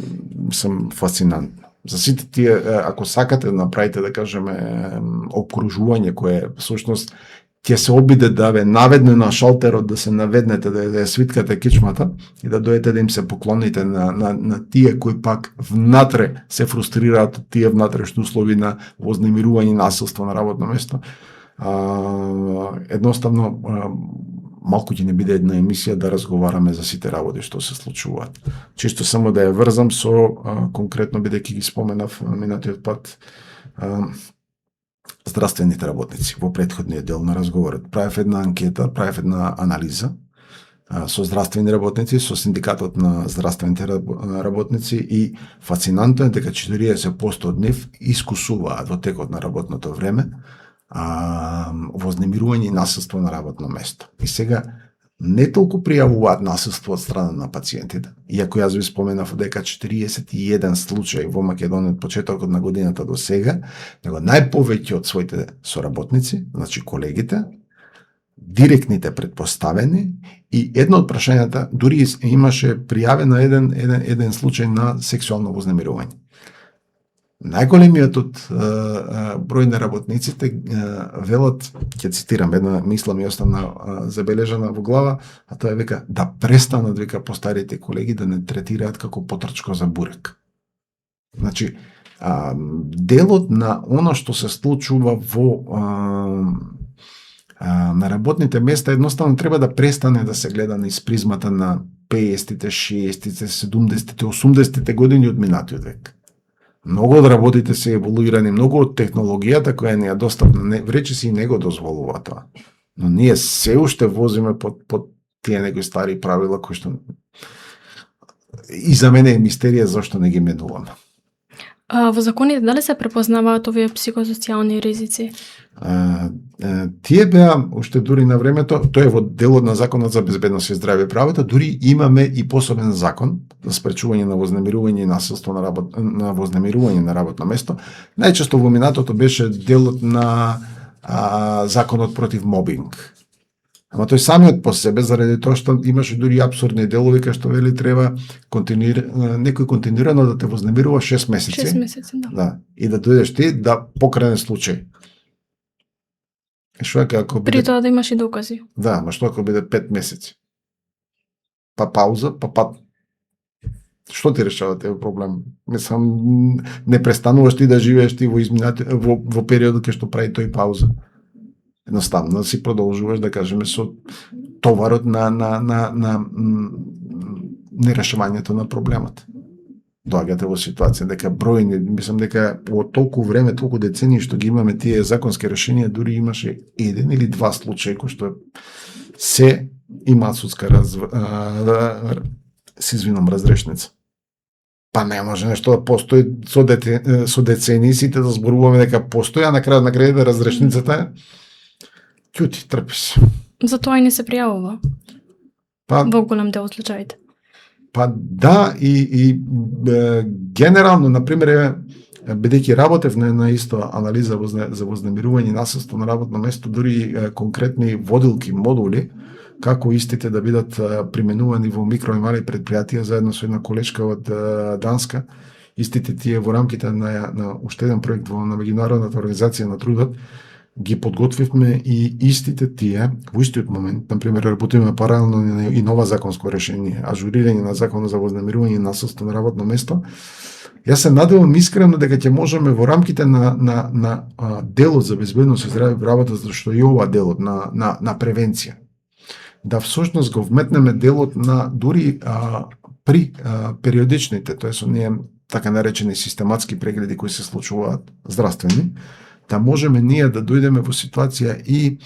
фасцинантна. За сите тие, ако сакате да направите, да кажеме, обкружување кое всушност ќе се обиде да ве наведне на шалтерот, да се наведнете, да ја свиткате кичмата и да дојдете да им се поклоните на тие кои пак внатре се фрустрираат од тие внатрешни услови на вознемирување и насилство на работно место. Едноставно, малку ќе не биде една емисија да разговараме за сите работи што се случуваат. Чисто само да ја врзам со конкретно, бидејќи ги споменав минатиот пат, здравствените работници во претходниот дел на разговорот. Правев една анкета, правев една анализа со здравствени работници, со синдикатот на здравствените работници и фасцинантно е дека 40% од нив искусуваат во текот на работното време вознемирување и насилство на работно место. И сега не толку пријавуваат насилство од страна на пациентите, иако јас ви споменав дека 41 случаи во Македонија од почетокот на годината до сега, него најповеќе од своите соработници, значи колегите, директните предпоставени и едно од прашањата дури имаше пријавено еден случај на сексуално вознемирување. Најголемиот од број на работниците велат, ќе цитирам, една мисла ми остана забележана во глава, а тоа е века да престанат века постарите колеги да не третираат како потрчко за бурек. Значи, делот на оно што се случува на работните места едноставно треба да престане да се гледа низ призмата на 50-тите, 60-тите, 70-тите, 80-тите години од минатиот век. Многу од работите се еволуирани, многу од технологијата која не е достапна, речиси и не го дозволува тоа. Но ние се уште возиме под тие некои стари правила кои што и за мене е мистерија зашто не ги менуваме. Во законите дали се препознаваат овие психосоцијални ризици? Тие беа уште дури на времето, тоа е во делот на Законот за безбедност и здравје правата, дури имаме и посебен закон за спречување на вознемирување и насилство на вознемирување на работно место. Најчесто во минатото беше делот на Законот против мобинг. Ама тој самиот по себе, заради тоа што имаше дури апсурдни делови кај што вели треба некој континуирано да те вознемирува 6 месеци. 6 месеци, да. Да, и да дојдеш ти да покрене случај. Што ако биде... При тоа да имаш и докази. Да, ма што ако биде 5 месеци? Па пауза, па што ти решава тој проблем? Мислам, не престануваш ти да живееш ти во периодот кај што прави тој пауза. Едноставно си продолжуваш, да кажеме, со товарот на нерешавањето на проблемот. доаѓате во ситуација дека бројни, мислам дека од толку време, толку децении што ги имаме тие законски решенија, дури имаше еден или два случаи кои што се имаат судска разрешница. Па не може нешто да постои со децении, сите да зборуваме дека постои, а на крајот да разрешницата е ќути, трпиш. Затоа и не се пријавува. Па, Во голем дел од случаите. па да, и генерално, например, бидејќи работев на исто анализа за вознемирување и насилство на работно место, дури конкретни водилки, модули, како истите да бидат применувани во микро и мали предпријатија, заедно со една колешка од Данска, истите тие во рамките на уште еден проект на Меѓународната организација на трудот, ги подготвивме и истите тие во истиот момент, например, работиме паралелно и нова законско решение, ажурирање на законот за вознемирување и насилство на работно место. Јас се надевам искрено дека ќе можеме во рамките на делот за безбедност и здраве во работа, зашто и ова делот на превенција, да всушност го вметнеме делот на дури при периодичните, тоа се оние така наречени систематски прегледи кои се случуваат здравствени, да можеме ние да дојдеме во ситуација и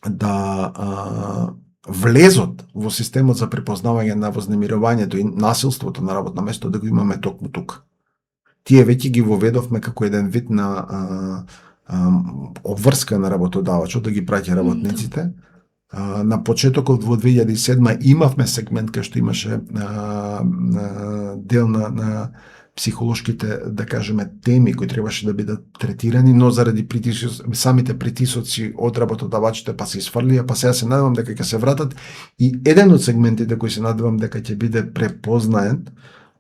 да влезот во системот за препознавање на вознемирувањето и насилството на работно место да го имаме токму тука. Тие веќе ги воведовме како еден вид на обврска на работодавачот да ги праќа работниците. На почетокот во 2007 имавме сегмент кај што имаше дел на психолошките, да кажеме, теми кои требаше да бидат третирани, но заради самите притисоци од работодавачите па се изфрлија, па сега се надевам дека ќе се вратат и еден од сегментите кои се надевам дека ќе биде препознаен,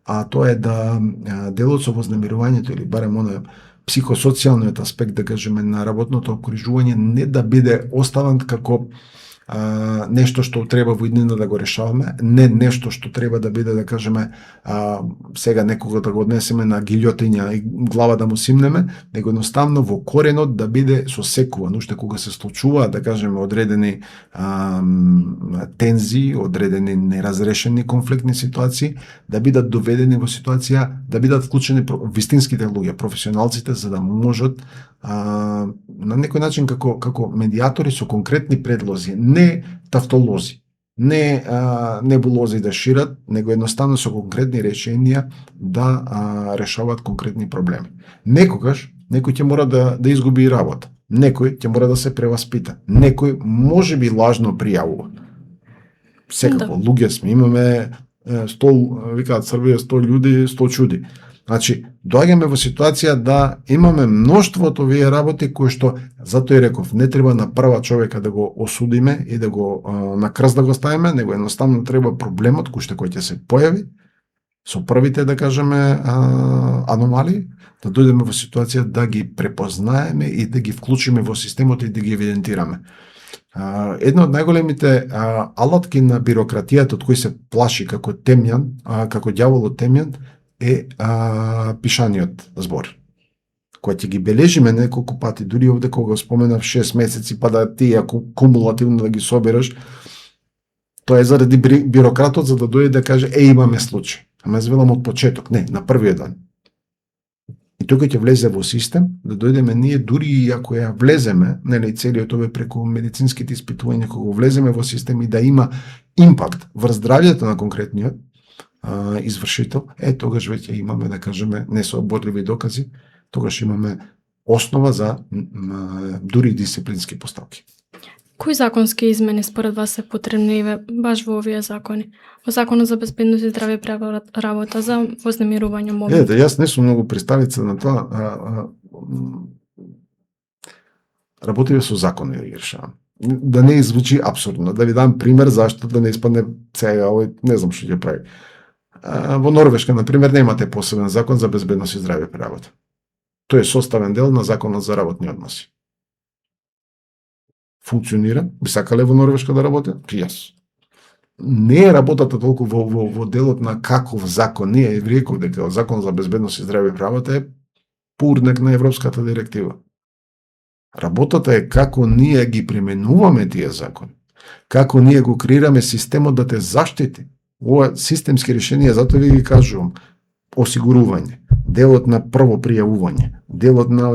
а тоа е да делот со вознемирувањето или барем оној психосоцијалниот аспект, да кажеме, на работното окружување не да биде оставен како нешто што треба во иднина да го решаваме, не нешто што треба да биде, да кажеме, сега некога да го однесеме на гилјотиња и глава да му симнеме, него едноставно во коренот да биде сосекуван, уште кога се случуваат, да кажеме, одредени тензии, одредени неразрешени конфликтни ситуации, да бидат доведени во ситуација, да бидат вклучени вистинските луѓе, професионалците, за да можат на некој начин како медиатори со конкретни предлози, не тавтолози, не небулози да шират, него едноставно со конкретни решенија да решаваат конкретни проблеми. Некогаш некој ќе мора да изгуби работа, некој ќе мора да се преваспита, некој можеби лажно пријавува. Секако, луѓе сме, имаме 100, викаат Србија 100 људи, 100 чуди. Значи, доаѓаме во ситуација да имаме мноштво од овие работи кои што, затоа и реков, не треба на прва човека да го осудиме и да го на крст да го ставиме, него едноставно треба проблемот кој ќе се појави со првите, да кажеме, аномалии, да дојдеме во ситуација да ги препознаеме и да ги вклучиме во системот и да ги евидентираме. Една од најголемите алатки на бирократијата од кој се плаши како темјан, како ѓаволот темјан, е пишаниот збор. Кој ќе ги бележиме неколку пати, дури овде кога споменав 6 месеци, па да ти кумулативно да ги собераш, тоа е заради бирократот за да дојде да каже имаме случај. Ама јас велам од почеток, не, на првиот ден. И тука ќе влезе во систем, да дојдеме ние, дури и ако ја влеземе, нели целиот овој преку медицинските испитувања, кога влеземе во систем и да има импакт врз здравјето на конкретниот извршител, тогаш веќе имаме, да кажеме, несооборливи докази, тогаш имаме основа за дури дисциплински постапки. Кои законски измени според вас се потребни баш во овие закони? Во Законот за безбедност и здраве при работа, за вознемирување момент? Јас не сум многу приставица на тоа. Работиме со закони да ги решавам. Да не звучи абсурдно. Да ви дам пример зашто да не испадне сега овој, не знам што ќе прави. Во Норвешка, например, немате посебен закон за безбедност и здраве при работа. Тој е составен дел на Законот за работни односи. Функционира, би сакале во Норвешка да работи? Јас. Не е работата толку во делот на каков закон, ние реков дека Закон за безбедност и здраве при работа е пурнек на Европската директива. Работата е како ние ги применуваме тие закони, како ние го креираме системот да те заштити. Ова системски решенија, затоа ви ги кажувам, осигурување, делот на прво пријавување, делот на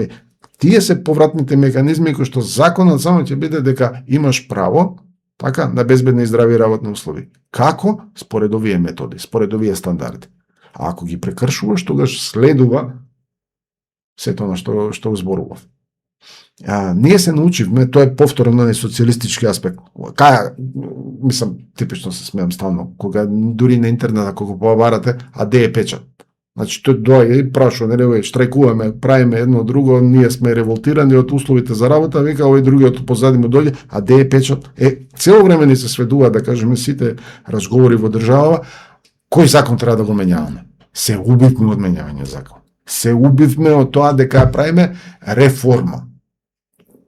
тие се повратните механизми кои што законот само ќе биде дека имаш право така на безбедни и здрави работни услови. Како? Според овие методи, според овие стандарди. А ако ги прекршуваш, тогаш следува сето на што зборував. Ние се научивме, тоа е повторно на социјалистички аспект. Мислам, типично се смеам стално, кога дури на интернет, ако го побарате, а де е печат? Значи, тој доаѓа и прашува, нели, штрајкуваме, правиме едно друго, ние сме револтирани од условите за работа, вика, овој другиот позади му дојде, а де е печат? Цело време ни се сведува, да кажеме, сите разговори во држава, кој закон треба да го менјаваме? Се убивме од менјавање закон. Се убивме од тоа дека правиме реформа.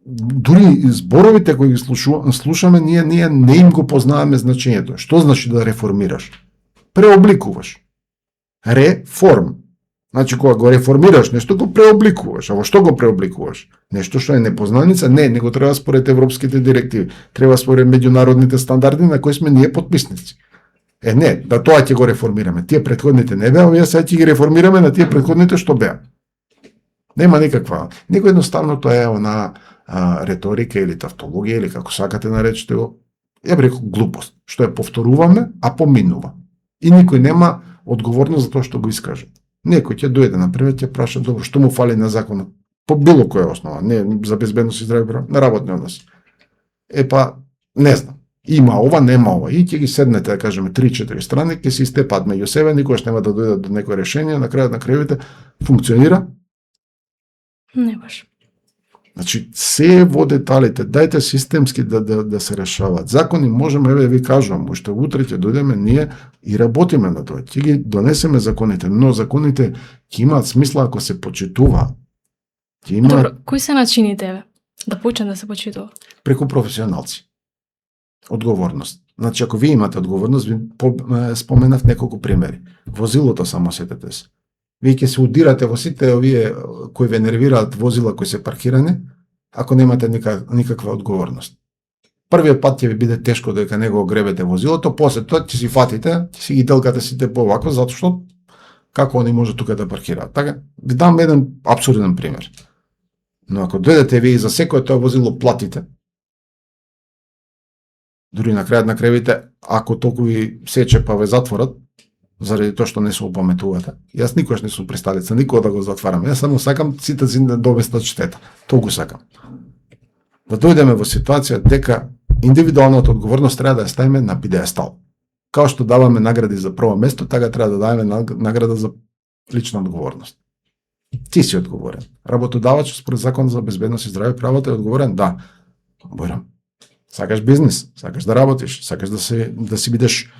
Дури зборовите кои ги слушаме, ние не им го познаваме значењето. Што значи да реформираш? Преобликуваш. Реформ. Значи, кога го реформираш нешто, го преобликуваш. А во што го преобликуваш? Нешто што е непознаница? Не, него треба според европските директиви. Треба според меѓународните стандарди на кои сме ние потписници. Не, да тоа ќе го реформираме. Тие претходните не беа, овие сега ќе ги реформираме на тие претходните што беа. Нема никаква. Него едноставно тоа е она реторика или тавтологија или како сакате наречете го. Ја би рекол глупост, што ја повторуваме, а поминува. И никој нема одговорност за тоа што го искаже. Некој ќе дојде например ќе праша добро, што му фали на законот по било која основа, не за безбедност и здраве на работни односи. Не знам. Има ова, нема ова. И ќе ги седнете, да кажеме, 3-4 страни, ќе се истепат меѓу себе, никош нема да дојдат до некој решение, на крајот на крајовите функционира? Не баш. Значи, се во деталите, дајте системски да се решаваат. Закони можеме, еве ви кажувам, уште утре ќе дојдеме ние и работиме на тоа. Ќе ги донесеме законите, но законите ќе имаат смисла ако се почитуваат. Добро, кои се начините, еве, да почне да се почитува? Преку професионалци. Одговорност. Значи, ако ви имате одговорност, ви споменав неколку примери. Возилото само сетете се. Вие ќе се удирате во сите овие кои ве нервираат возила кои се паркирани, ако немате никаква одговорност. Првиот пат ќе ви биде тешко дека него огребете возилото, после тоа ќе си фатите, ќе си ги делкате сите повако, затоа што како они може тука да паркираат. Така, ви дам еден апсурден пример. Но ако дојдете вие и за секое тоа возило платите, дури на крајот на крајовите, ако толку ви сече па ве затворат, заради тоа што не се опаметувате. Јас никош не сум присталица, никога да го затварам. Јас само сакам сите си да добеснат штета. Толку сакам. Да дојдеме во ситуација дека индивидуалната одговорност треба да ја ставиме на пиедестал. Као што даваме награди за прво место, така треба да даваме награда за лична одговорност. Ти си одговорен. Работодавач според закон за безбедност и здраве правото е одговорен, да. Борам. Сакаш бизнес, сакаш да работиш, сакаш да си бидеш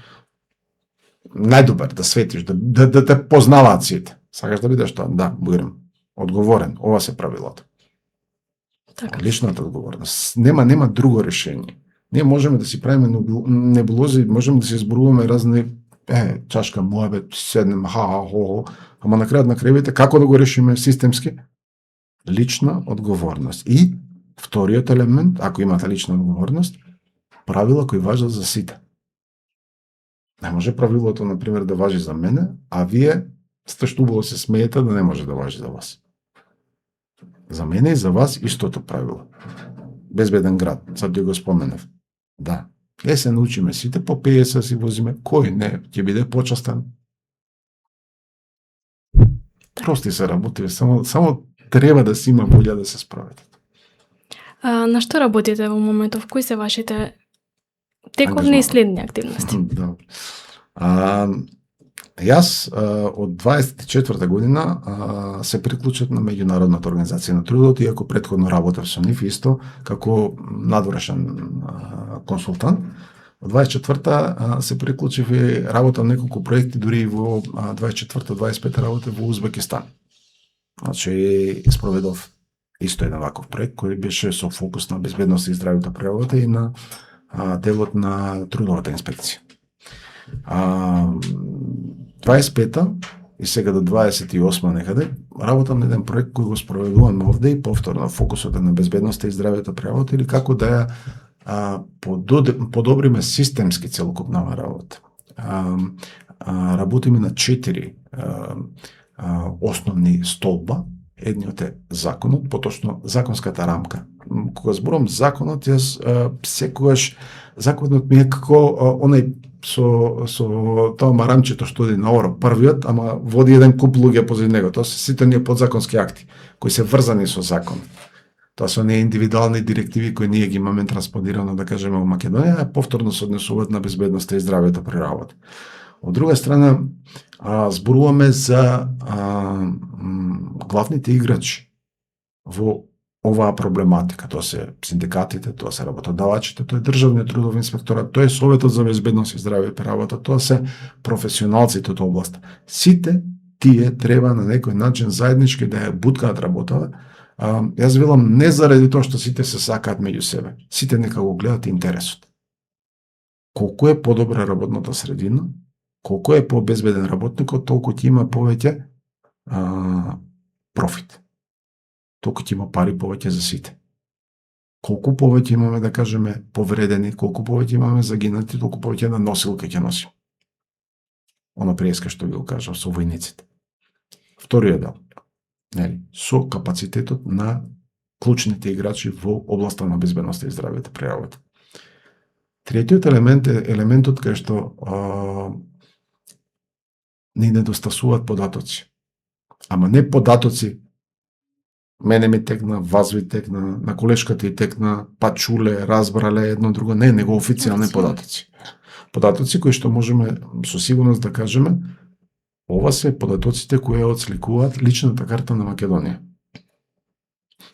најдобар, да светиш, да те познаваат сите. Сакаш да бидеш тоа? Да, будем одговорен. Ова се правилото. Така. Личната одговорност. Нема друго решение. Ние можеме да си правиме небулози, можеме да си зборуваме разни чашка муабет, седнем, хо, ама на крајот на крајовите како да го решиме системски? Лична одговорност. И вториот елемент, ако имате лична одговорност, правила кои важат за сите. Не може правилото, например, да важи за мене, а вие сте што убаво се смеете да не може да важи за вас. За мене и за вас истото правило. Безбеден град, сад ја го споменав. Да. Се научиме сите по 50 си возиме, кој не, ќе биде почастен. Прости се работи, само треба да си има волја да се справите. На што работите во моментов? Кои се вашите тековни и следни активности? Добро. Јас од 24 година се приклучив на Меѓународната организација на трудот, иако претходно работев со нив исто како надворешен консултант. Од 24-та се приклучив и работам неколку проекти, дури во 24-25 работев во Узбекистан. Значи, спроведов исто еден ваков проект кој беше со фокус на безбедност и здравјето при работа и на делот на трудовата инспекција. 25-та и сега до 28-та некаде работам на еден проект кој го спроведувам овде и повторно фокусот е на безбедноста и здравјето при работа или како да ја подобриме системски целокупнава работа. Работиме на 4 основни столба. Едниот е законот, поточно законската рамка. Кога зборам законот, јас секогаш законот ми е како онај со тоа марамчето што оди наоро, првиот, ама води еден куп луѓе позади него. Тоа се сите оние подзаконски акти кои се врзани со закон. Тоа се оние индивидуални директиви кои ние ги имаме транспонирано, да кажеме, во Македонија, а повторно се однесуваат на безбедноста и здравјето при работа. Од друга страна, зборуваме за главните играчи во оваа проблематика. Тоа се синдикатите, тоа се работодавачите, тоа е Државниот трудов инспекторат, тоа е Советот за безбедност и здравје при работа, тоа се професионалците од област. Сите тие треба на некој начин заеднички да ја буткаат работава. Јас велам не заради тоа што сите се сакаат меѓу себе. Сите нека го гледат интересот. Колку е подобра работната средина, колку е побезбеден работникот, толку ќе има повеќе профит. Толку ќе има пари повеќе за сите. Колку повеќе имаме, да кажеме, повредени, колку повеќе имаме загинати, толку повеќе на носилка ќе носим. Оно преска што ви го кажав со војниците. Вториот дел, нели, со капацитетот на клучните играчи во областа на безбедноста и здравјето при работа. Третиот елемент е елементот кај што ни недостасуваат податоци. Ама не податоци, мене ми текна, вас ви текна, на колешката и текна, па чуле, разбрале едно друго, не, него официјални податоци. Податоци кои што можеме со сигурност да кажеме, ова се податоците кои ја отсликуваат личната карта на Македонија.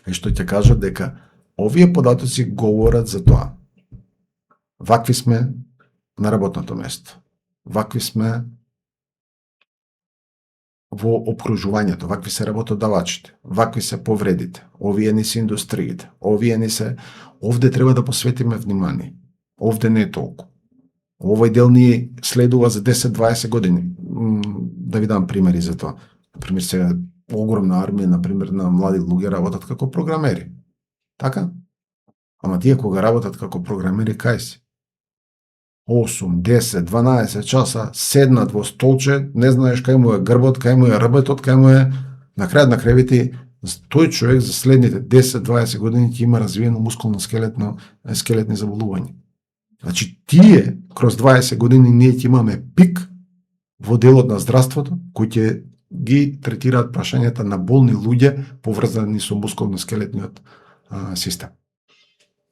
И што ќе кажат дека овие податоци говорат за тоа. Вакви сме на работното место. Вакви сме во обкружувањето, вакви се работодавачите, вакви се повредите, овие ни се индустриите, овие ни се... Овде треба да посветиме внимание. Овде не е толку. Овој дел ни следува за 10-20 години. Да ви дам примери за тоа. Например, сега огромна армија, например, на млади луѓе работат како програмери. Така? Ама тие кога работат како програмери, кај си? 8, 10, 12 часа седнат во столче, не знаеш кај му е грбот, кај му е рбетот, кај му е на крајот на кревите. Тој човек за следните 10-20 години ќе има развиено мускулно-скелетни заболувања. Значи, тие, кроз 20 години, ние ќе имаме пик во делот на здравството, кој ќе ги третираат прашањата на болни луѓе поврзани со мускулно-скелетниот систем.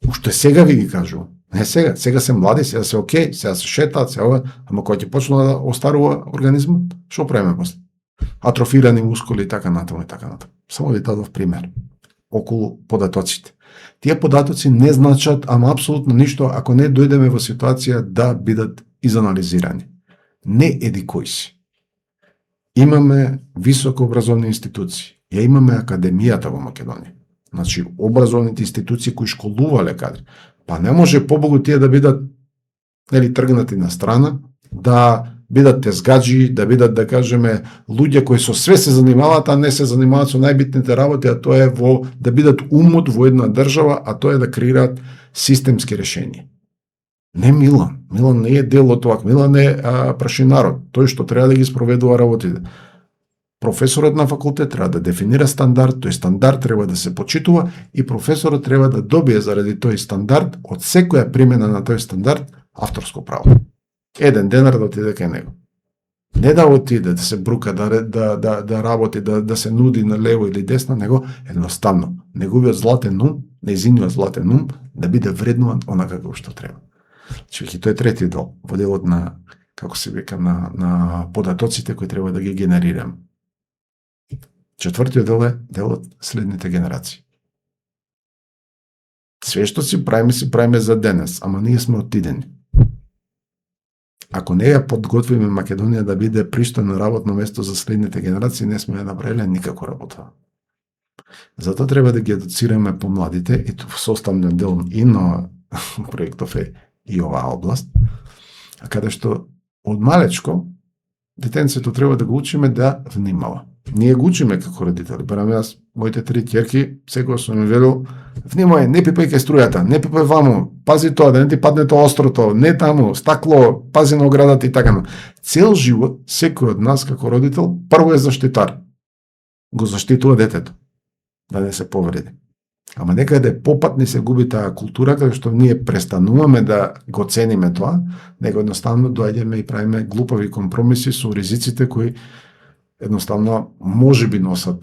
Уште сега ви ги кажувам. Не сега се млади, сега се окей, сега се шетаат, сега, ама кога ќе почне да остарува организмот, што правиме после? Атрофирани мускули и така натаму и така натаму. Само ви дадов пример околу податоците. Тие податоци не значат ама апсолутно ништо ако не дојдеме во ситуација да бидат изанализирани. Не еди кој си. Имаме високо образовни институции. Ја имаме академијата во Македонија. Значи, образовните институции кои школувале кадри. Па не може побогу тие да бидат тргнати на страна, да бидат тезгаджи, да бидат, да кажеме, луѓе кои со све се занимаваат, а не се занимаваат со најбитните работи, а тоа е да бидат умот во една држава, а тоа е да креираат системски решенија. Не Милан. Милан не е дел од тоа. Милан е прашинарот. Тој што треба да ги спроведува работите. Професорот на факултет треба да дефинира стандард, тој стандард треба да се почитува и професорот треба да добие заради тој стандард од секоја примена на тој стандард авторско право. 1 денар да отиде кај него. Не да отиде да се брука, да работи, да се нуди на лево или десно, него едноставно неговиот златен ум, нејзиниот златен ум да биде вреднуван онака како што треба. Значи, тоа е трети дел во делот на, како се вика, на податоците кои треба да ги генерираме. Четвртиот дел е делот следните генерации. Све што си правиме за денес, ама ние сме отидени. Ако не ја подготвиме Македонија да биде пристојно работно место за следните генерации, не сме ја направиле никако работа. Затоа треба да ги едуцираме помладите, и составниот дел и на проектов е и оваа област, каде што од малечко детенцето треба да го учиме да внимава. Ние го учиме како родители. Барам јас, моите 3 ќерки, секој сум им велел, внимај, не пипај кај струјата, не пипај ваму, пази тоа, да не ти падне тоа острото, не таму, стакло, пази на оградата и така. Цел живот, секој од нас како родител, прво е заштитар. Го заштитува детето, да не се повреди. Ама некаде попат не се губи таа култура, каде што ние престануваме да го цениме тоа, него едноставно доаѓаме и правиме глупави компромиси со ризиците кои едноставно можеби носат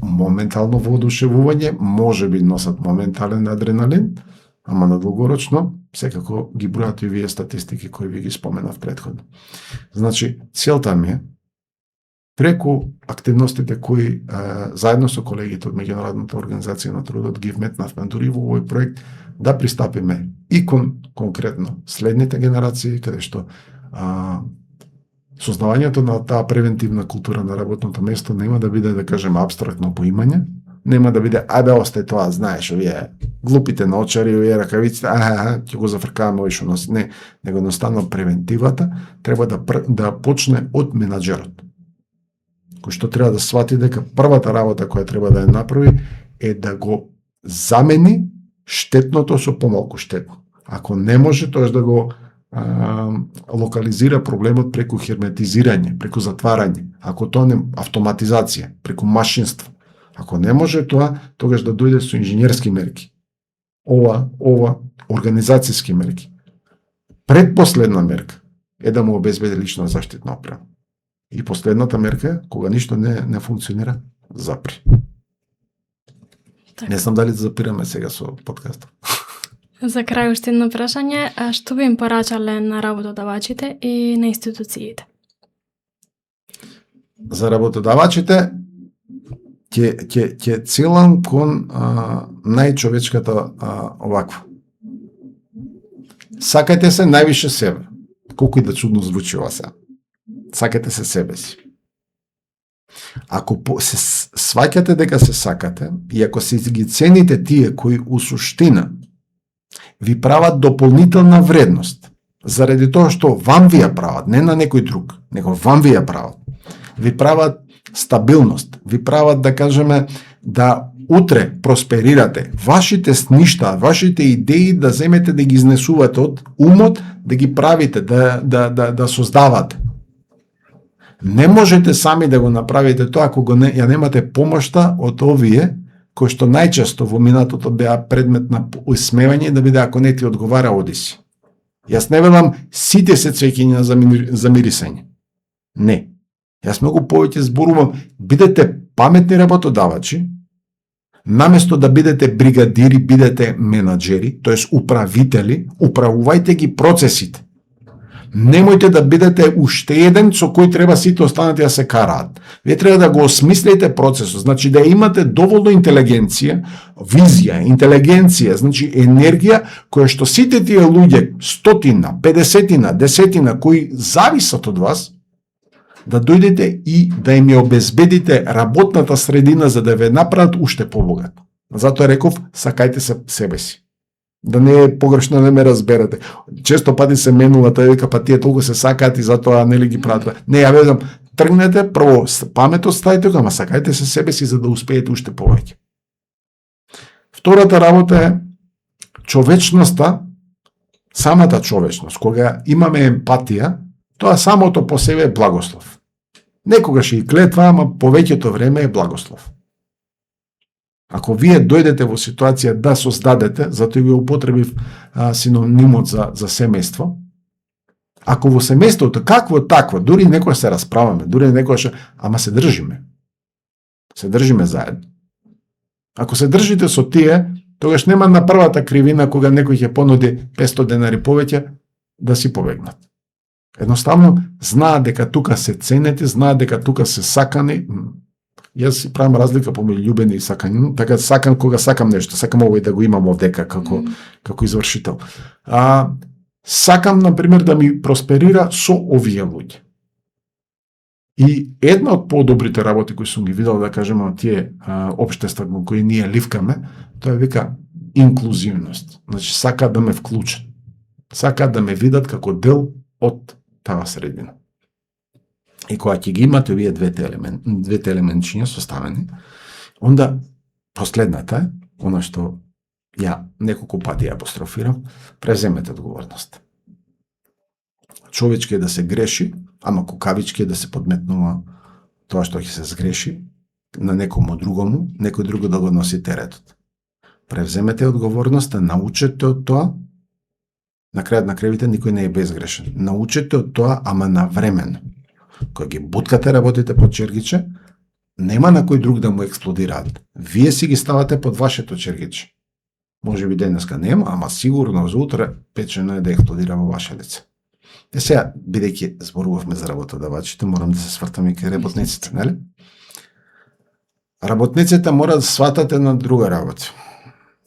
моментално воодушевување, можеби носат моментален адреналин, ама на долгорочно секако ги бројат и вие статистики кои ви ги споменав претходно. Значи, целта ми е преку активностите кои заедно со колегите од Меѓународната организација на трудот ги вметнавме дури во овој проект да пристапиме и кон конкретно следните генерации, каде што создавањето на таа превентивна култура на работното место нема да биде, да кажем, апстрактно поимање, нема да биде, ајде остај тоа, знаеш, овие глупите наочари, овие ракавиците, ќе го зафркаваме овој што носи. Не, него едноставно превентивата треба да почне од менаџерот, кој што треба да свати дека првата работа која треба да ја направи е да го замени штетното со помалку штетно. Ако не може, тоа да го локализира проблемот преку херметизирање, преку затварање. Ако тоа не автоматизација, преку машинство. Ако не може тоа, тогаш да дојде со инженерски мерки. Ова организацијски мерки. Предпоследна мерка е да му обезбеди лична заштитна опрема. И последната мерка е, кога ништо не функционира, запри. Так. Не знам дали да запираме сега со подкастот. За крај уште едно прашање, што би им порачале на работодавачите и на институциите? За работодавачите ќе целам кон најчовечката оваква. Сакајте се највише себе. Колку и да чудно звучи ова се. Сакате се себе си. Ако се сваќате дека се сакате и ако се ги цените тие кои у суштина ви прават дополнителна вредност, заради тоа што вам ви ја прават, не на некој друг, него вам ви ја прават. Ви прават стабилност, ви прават, да кажеме, да утре просперирате, вашите сништа, вашите идеи да земете да ги изнесувате од умот, да ги правите, да создавате. Не можете сами да го направите тоа ако ја немате помошта од овие кои што најчесто во минатото беа предмет на исмевање, да биде ако не ти одговара, оди си. Јас не велам сите се цвеќиња за мирисање. Не. Јас многу повеќе зборувам, бидете паметни работодавачи, наместо да бидете бригадири, бидете менаџери, тоест управители, управувајте ги процесите. Немојте да бидете уште еден со кој треба сите останати да се караат. Вие треба да го осмислите процесот, значи да имате доволно интелигенција, визија, интелигенција, значи енергија која што сите тие луѓе, 100, 50, 10 кои зависат од вас, да дојдете и да им ја обезбедите работната средина за да ве направат уште побогат. Затоа реков, сакајте се себе си. Да не е погрешно, не ме разберете. Често пати се менува тоа дека па тие толку се сакаат и затоа нели ги прават. Не, ја велам, тргнете, прво памет оставите, ама сакајте се себе си за да успеете уште повеќе. Втората работа е човечноста, самата човечност. Кога имаме емпатија, тоа самото по себе е благослов. Некогаш и клетва, ама повеќето време е благослов. Ако вие дојдете во ситуација да создадете, затоа ви употребив синонимот за семејство, ако во семејството какво такво, дури некоја се расправаме, дури некоја ама се држиме. Се држиме заедно. Ако се држите со тие, тогаш нема на првата кривина кога некој ќе понуди 500 денари повеќе да си побегнат. Едноставно знаат дека тука се ценети, знаат дека тука се сакани. Јас си правам разлика помеѓу љубени и сакање, така сакам кога сакам нешто, сакам овој да го имам овдека како извршител. Сакам, например, да ми просперира со овие луѓе. И една од подобрите работи кои сум ги видел, да кажеме, од тие општества во кои ние ливкаме, тоа е вика инклузивност. Значи, сакаат да ме вклучат. Сакаат да ме видат како дел од таа средина. И кога ќе ги имате овие двете елементчиња составени, онда последната е, она што ја неколку пати ја апострофирам, преземете одговорност. Човечки е да се греши, ама кукавички е да се подметнува тоа што ќе се сгреши на некому другому, некој друго да го носи теретот. Превземете одговорноста, научете од тоа, на крајот на кревите никој не е безгрешен. Научете од тоа, ама навремено. Кога ги буткате работите под чергиче, нема на кој друг да му експлодираат. Вие си ги ставате под вашето чергиче. Може би денеска нема, ама сигурно за утре печено е да експлодира во ваше лице. Сега, бидејќи зборувавме за работодавачите, морам да се свртам и кај работниците, нели? Работниците мора да сватат една друга работа.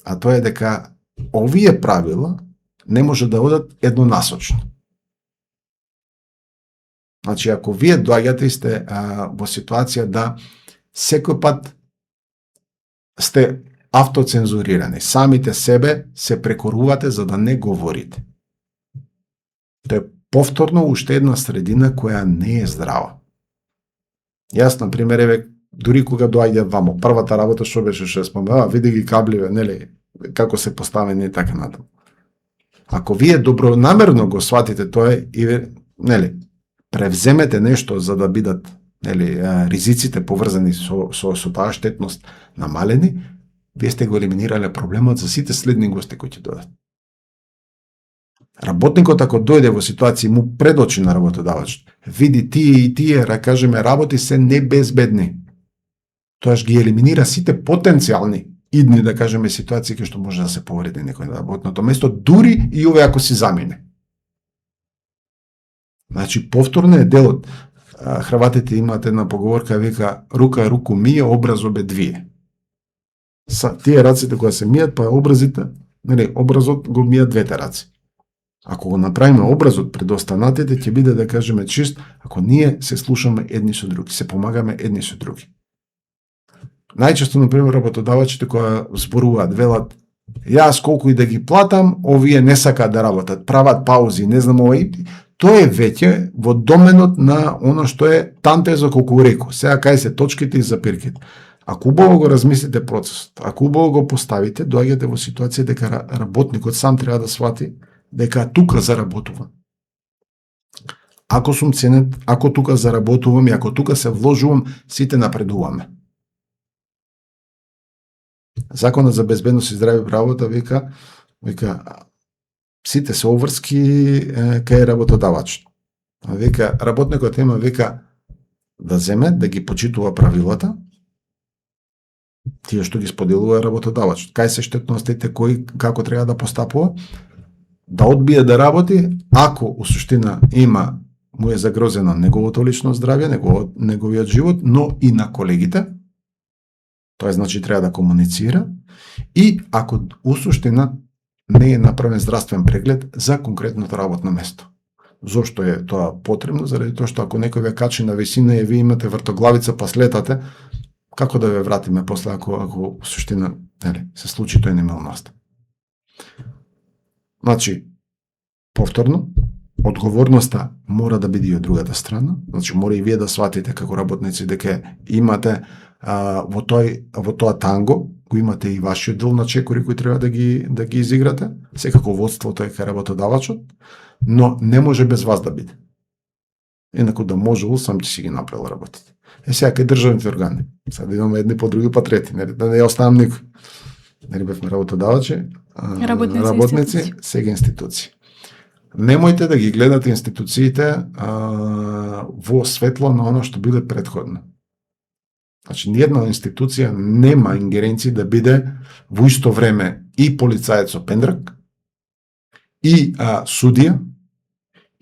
А тоа е дека овие правила не може да одат еднонасочно. Значи, ако вие доаѓате и сте во ситуација да секој пат сте автоцензурирани, самите себе се прекорувате за да не говорите. Тоа е повторно уште една средина која не е здрава. Јас, на пример, еве, дури кога доаѓа вамо, првата работа што беше што спомнава, види ги кабливе, нели, како се поставени и така натаму. Ако вие добронамерно го сватите тоа и, нели, превземете нешто за да бидат, нели, ризиците поврзани со таа штетност намалени, вие сте го елиминирале проблемот за сите следни гости кои ќе додат. Работникот ако дојде во ситуација му предочи на работодавачот, види тие и тие, кажеме, работи се небезбедни. Тоаш ги елиминира сите потенцијални идни, да кажеме, ситуации кај што може да се повреди некој на работното место, дури и ове ако си замине. Значи, повторно е делот. Хрватите имаат една поговорка, вика, рука руку мие, образ обе двие. Тие раците кои се мијат, па образите, нели, образот го мијат двете раци. Ако го направиме образот пред останатите, ќе биде, да кажеме, чист, ако ние се слушаме едни со други, се помагаме едни со други. Најчесто, например, работодавачите кои зборуваат, велат, јас колку и да ги платам, овие не сакаат да работат, прават паузи, не знам ова и... Тоа е веќе во доменот на оно што е танте за кукуреку. Сега кај се точките и запирките. Ако убаво го размислите процесот, ако убаво го поставите, доаѓате во ситуација дека работникот сам треба да свати дека тука заработува. Ако сум ценет, ако тука заработувам и ако тука се вложувам, сите напредуваме. Законот за безбедност и здраве во работа вика сите се обврски кај работодавачот. Вика работникот има да земе, да ги почитува правилата, тие што ги споделува работодавачот. Кај се штетностите, кој како треба да постапува, да одбие да работи, ако у суштина му е загрозено неговото лично здравје, неговиот живот, но и на колегите. Тоа значи треба да комуницира и ако у суштина не е направен здравствен преглед за конкретното работно место. Зошто е тоа потребно? Заради тоа што ако некој ве качи на висина и вие имате вртоглавица па слетате, како да ве вратиме после ако суштина, нели, се случи тој немилност. Значи, повторно, одговорноста мора да биде и од другата страна, значи мора и вие да сватите како работници дека имате во тоа танго, го имате и вашиот дел на чекори кои треба да ги изиграте, секако водството е кај работодавачот, но не може без вас да биде. Инаку да можело, сам ќе си ги направил работите. Сега кај државните органи, сега да имаме едни по други па трети, да не оставам никој. Нели бевме работодавачи, работници, сега институции. Немојте да ги гледате институциите во светло на оно што биде предходно. Значи, ниједна институција нема ингеренции да биде во исто време и полицаец со пендрак, и судија,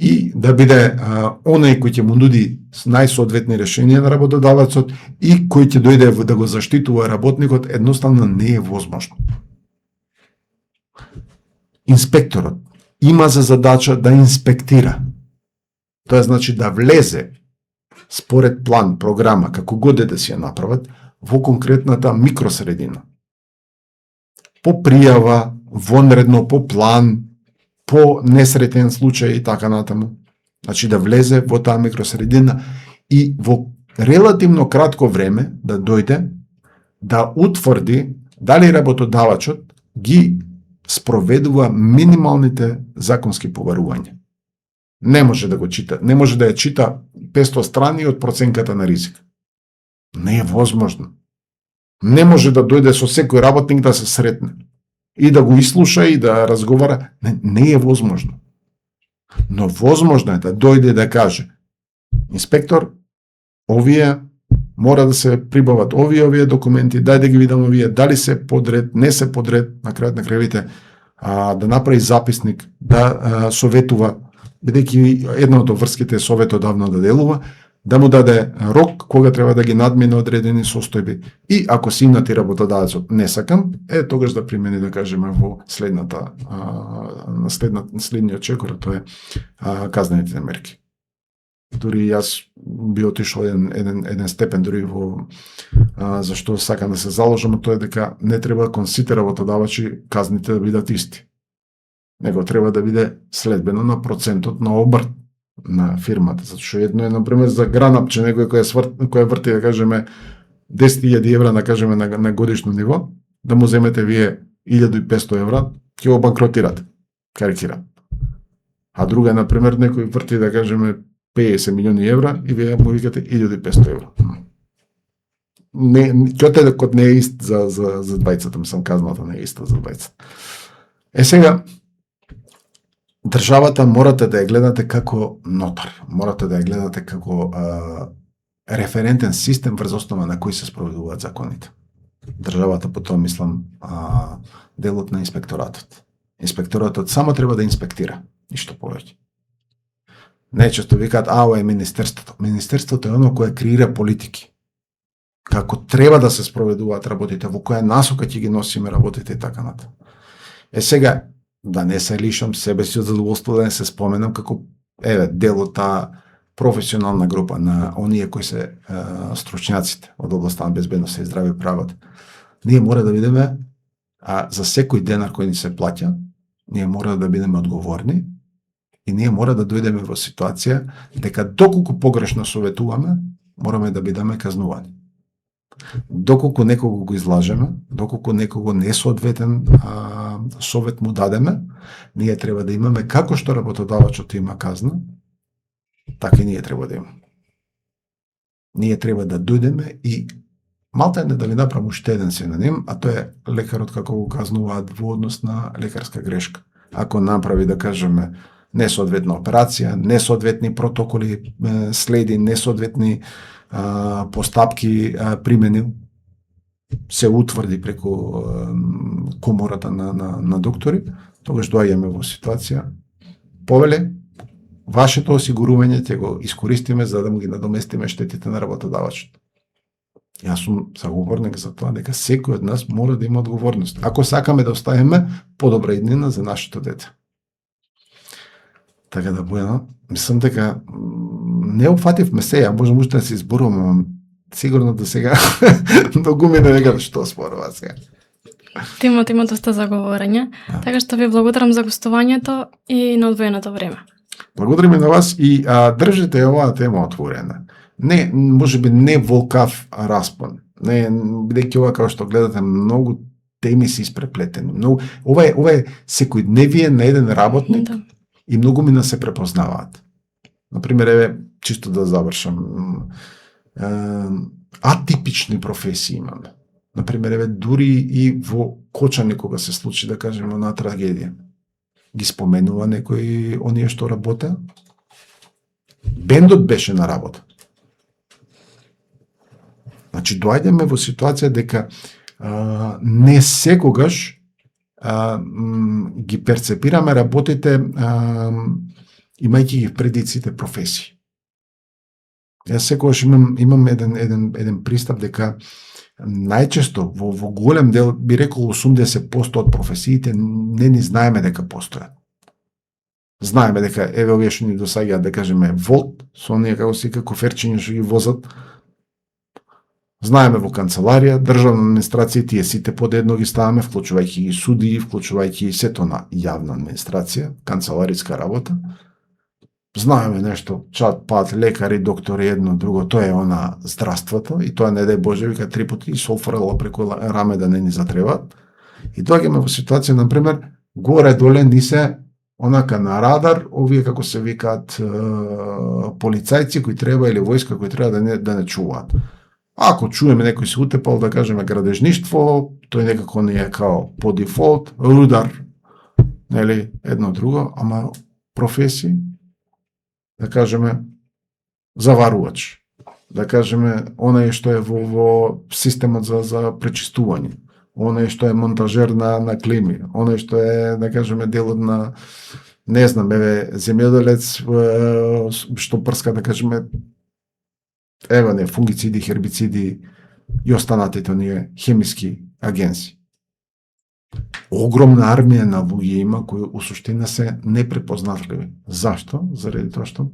и да биде оној кој ќе му нуди најсоодветни решенија на работодавецот и кој ќе дојде да го заштитува работникот, едноставно не е возможно. Инспекторот има за задача да инспектира. Тоа значи да влезе според план, програма, како god да си ја направат, во конкретната микросредина. По пријава, вонредно, по план, по несретен случај и така натаму. Значи да влезе во таа микросредина и во релативно кратко време да дојде да утврди дали работодавачот ги спроведува минималните законски побарувања. Не може да го чита, не може да ја чита 500 страни од проценката на ризик. Не е возможно. Не може да дојде со секој работник да се сретне и да го изслуша и да разговара. Не е возможно. Но возможно е да дојде да каже: инспектор, овие мора да се прибават овие документи, дај да ги видам овие, дали се подред, не се подред, на крајот на крајвите, да направи записник, да советува, бидејќи една од врските е советодавно да делува, да му даде рок кога треба да ги надмине одредени состојби. И ако синати работодавецот не сакам, тогаш да примени, да кажеме, во следниот чекор, тоа е казнените мерки. Дури јас би отишол еден степен дури во зашто сакам да се заложам, тоа е дека не треба кон сите работодавачи казните да бидат исти. Него треба да биде следбено на процентот на обрт на фирмата. Затоа што едно е, например, за гранапче некој кој врти, да кажеме, 10.000 евра, да кажеме, на годишно ниво, да му земете вие 1.500 евра, ќе го банкротирате. Карикирам. А друга е, например, некој врти, да кажеме, 50 милиони евра и вие му викате 1.500 евра. Кјотедокот не е ист за двајцата, мислам, казната не е иста за двајцата. Сега, државата морате да ја гледате како нотар, морате да ја гледате како референтен систем врз основа на кој се спроведуваат законите. Државата, по тоа мислам, делот на инспекторатот. Инспекторатот само треба да инспектира, ништо повеќе. Најчесто викаат, ова е министерството. Министерството е оно кое креира политики. Како треба да се спроведуваат работите, во која насока ќе ги носиме работите и така натаму. Сега, да не се лишам себе си од задоволство да не се споменам како дел од таа професионална група на оние кои се стручњаците од областта на безбедност и здраве прават. Ние мора да бидеме за секој денар кој ни се плаќа, ние мора да бидеме одговорни и ние мора да дојдеме во ситуација дека доколку погрешно советуваме, мораме да бидеме казнувани. Доколку некого го излажеме, доколку некого несоодветен совет му дадеме, ние треба да имаме, како што работодавачот има казна, така и ние треба да имаме. Ние треба да дојдеме и малта не да ви направам уште еден синоним, а тоа е лекарот како го казнуваат во однос на лекарска грешка. Ако направи, да кажеме, несоодветна операција, несоодветни протоколи следи, несоодветни постапки применил, се утврди преку комората на доктори, тогаш доаѓаме во ситуација, повеле, вашето осигурување ќе го искористиме за да му ги надоместиме штетите на работодавачот. Јас сум заговорник за тоа дека секој од нас мора да има одговорност. Ако сакаме да оставиме подобра иднина за нашето дете. Така да, Бојана, мислам дека не опфативме се, можам уште да се изборувам, сигурно до сега многу ми не вега што спорува сега. Тимот има доста заговорање, така што ви благодарам за гостувањето и на одвоеното време. Благодарим и на вас и држите оваа тема отворена. Не, можеби не волкав распон. Не, бидејќи ова, како што гледате, многу теми се испреплетени. Ова е секојдневие на еден работник и многу мина се препознаваат. Например, чисто да завршам, атипични професии имаме. Например, дури и во Кочани, кога се случи, да кажем, на трагедија, ги споменува некои оние што работе. Бендот беше на работа. Значи, доаѓаме во ситуација дека не секогаш ги перцепираме работите имајќи ги предиците професии. Јас секогаш имам еден пристап дека најчесто во голем дел, би рекол 80% од професиите не ни знаеме дека постојат. Знаеме дека овие што ни досаѓаат, да кажеме, Волт, со оние како се коферчиња што ги возат. Знаеме во канцеларија, државна администрација, тие сите под едно ги ставаме, вклучувајќи и судии, вклучувајќи и сето на јавна администрација, канцелариска работа. знаеме нешто, чат, пат, лекари, доктори, едно, друго, тоа е она здравството и тоа не дај Боже, вика 3 пати и солфорела преку раме да не ни затребат. И доаѓаме во ситуација, например, горе-доле ни се онака на радар, овие како се викаат полицајци кои треба или војска кои треба да не чуваат. Ако чуеме некој се утепал, да кажеме градежништво, тој некако не е као по дефолт, рудар, нели, едно друго, ама професии, да кажеме заварувач, да кажеме онај што е во системот за пречистување, онај што е монтажер на клими, онај што е, да кажеме, делот на, не знам, земјоделец што прска, да кажеме, фунгициди, хербициди и останатите оние хемиски агенси. Огромна армија на луѓе има кои у суштина се непрепознатливи. Зашто? Заради тоа што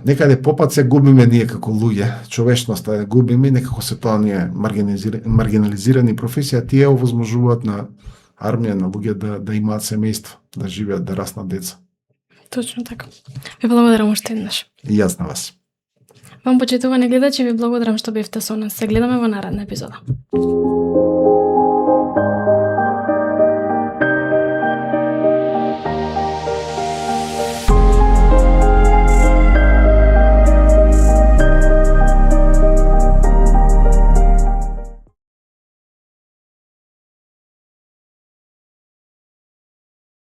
некаде попат се губиме ние како луѓе, човечноста ја губиме и некако се тоа ние маргинализирани професии, а тие овозможуваат на армија на луѓе да имаат семејство, да живеат, да раснат деца. Точно така. Ви благодарам уште еднаш. И јас на вас. Вам, почитувани гледачи, ви благодарам што бевте со нас. Се гледаме во наредна епизода.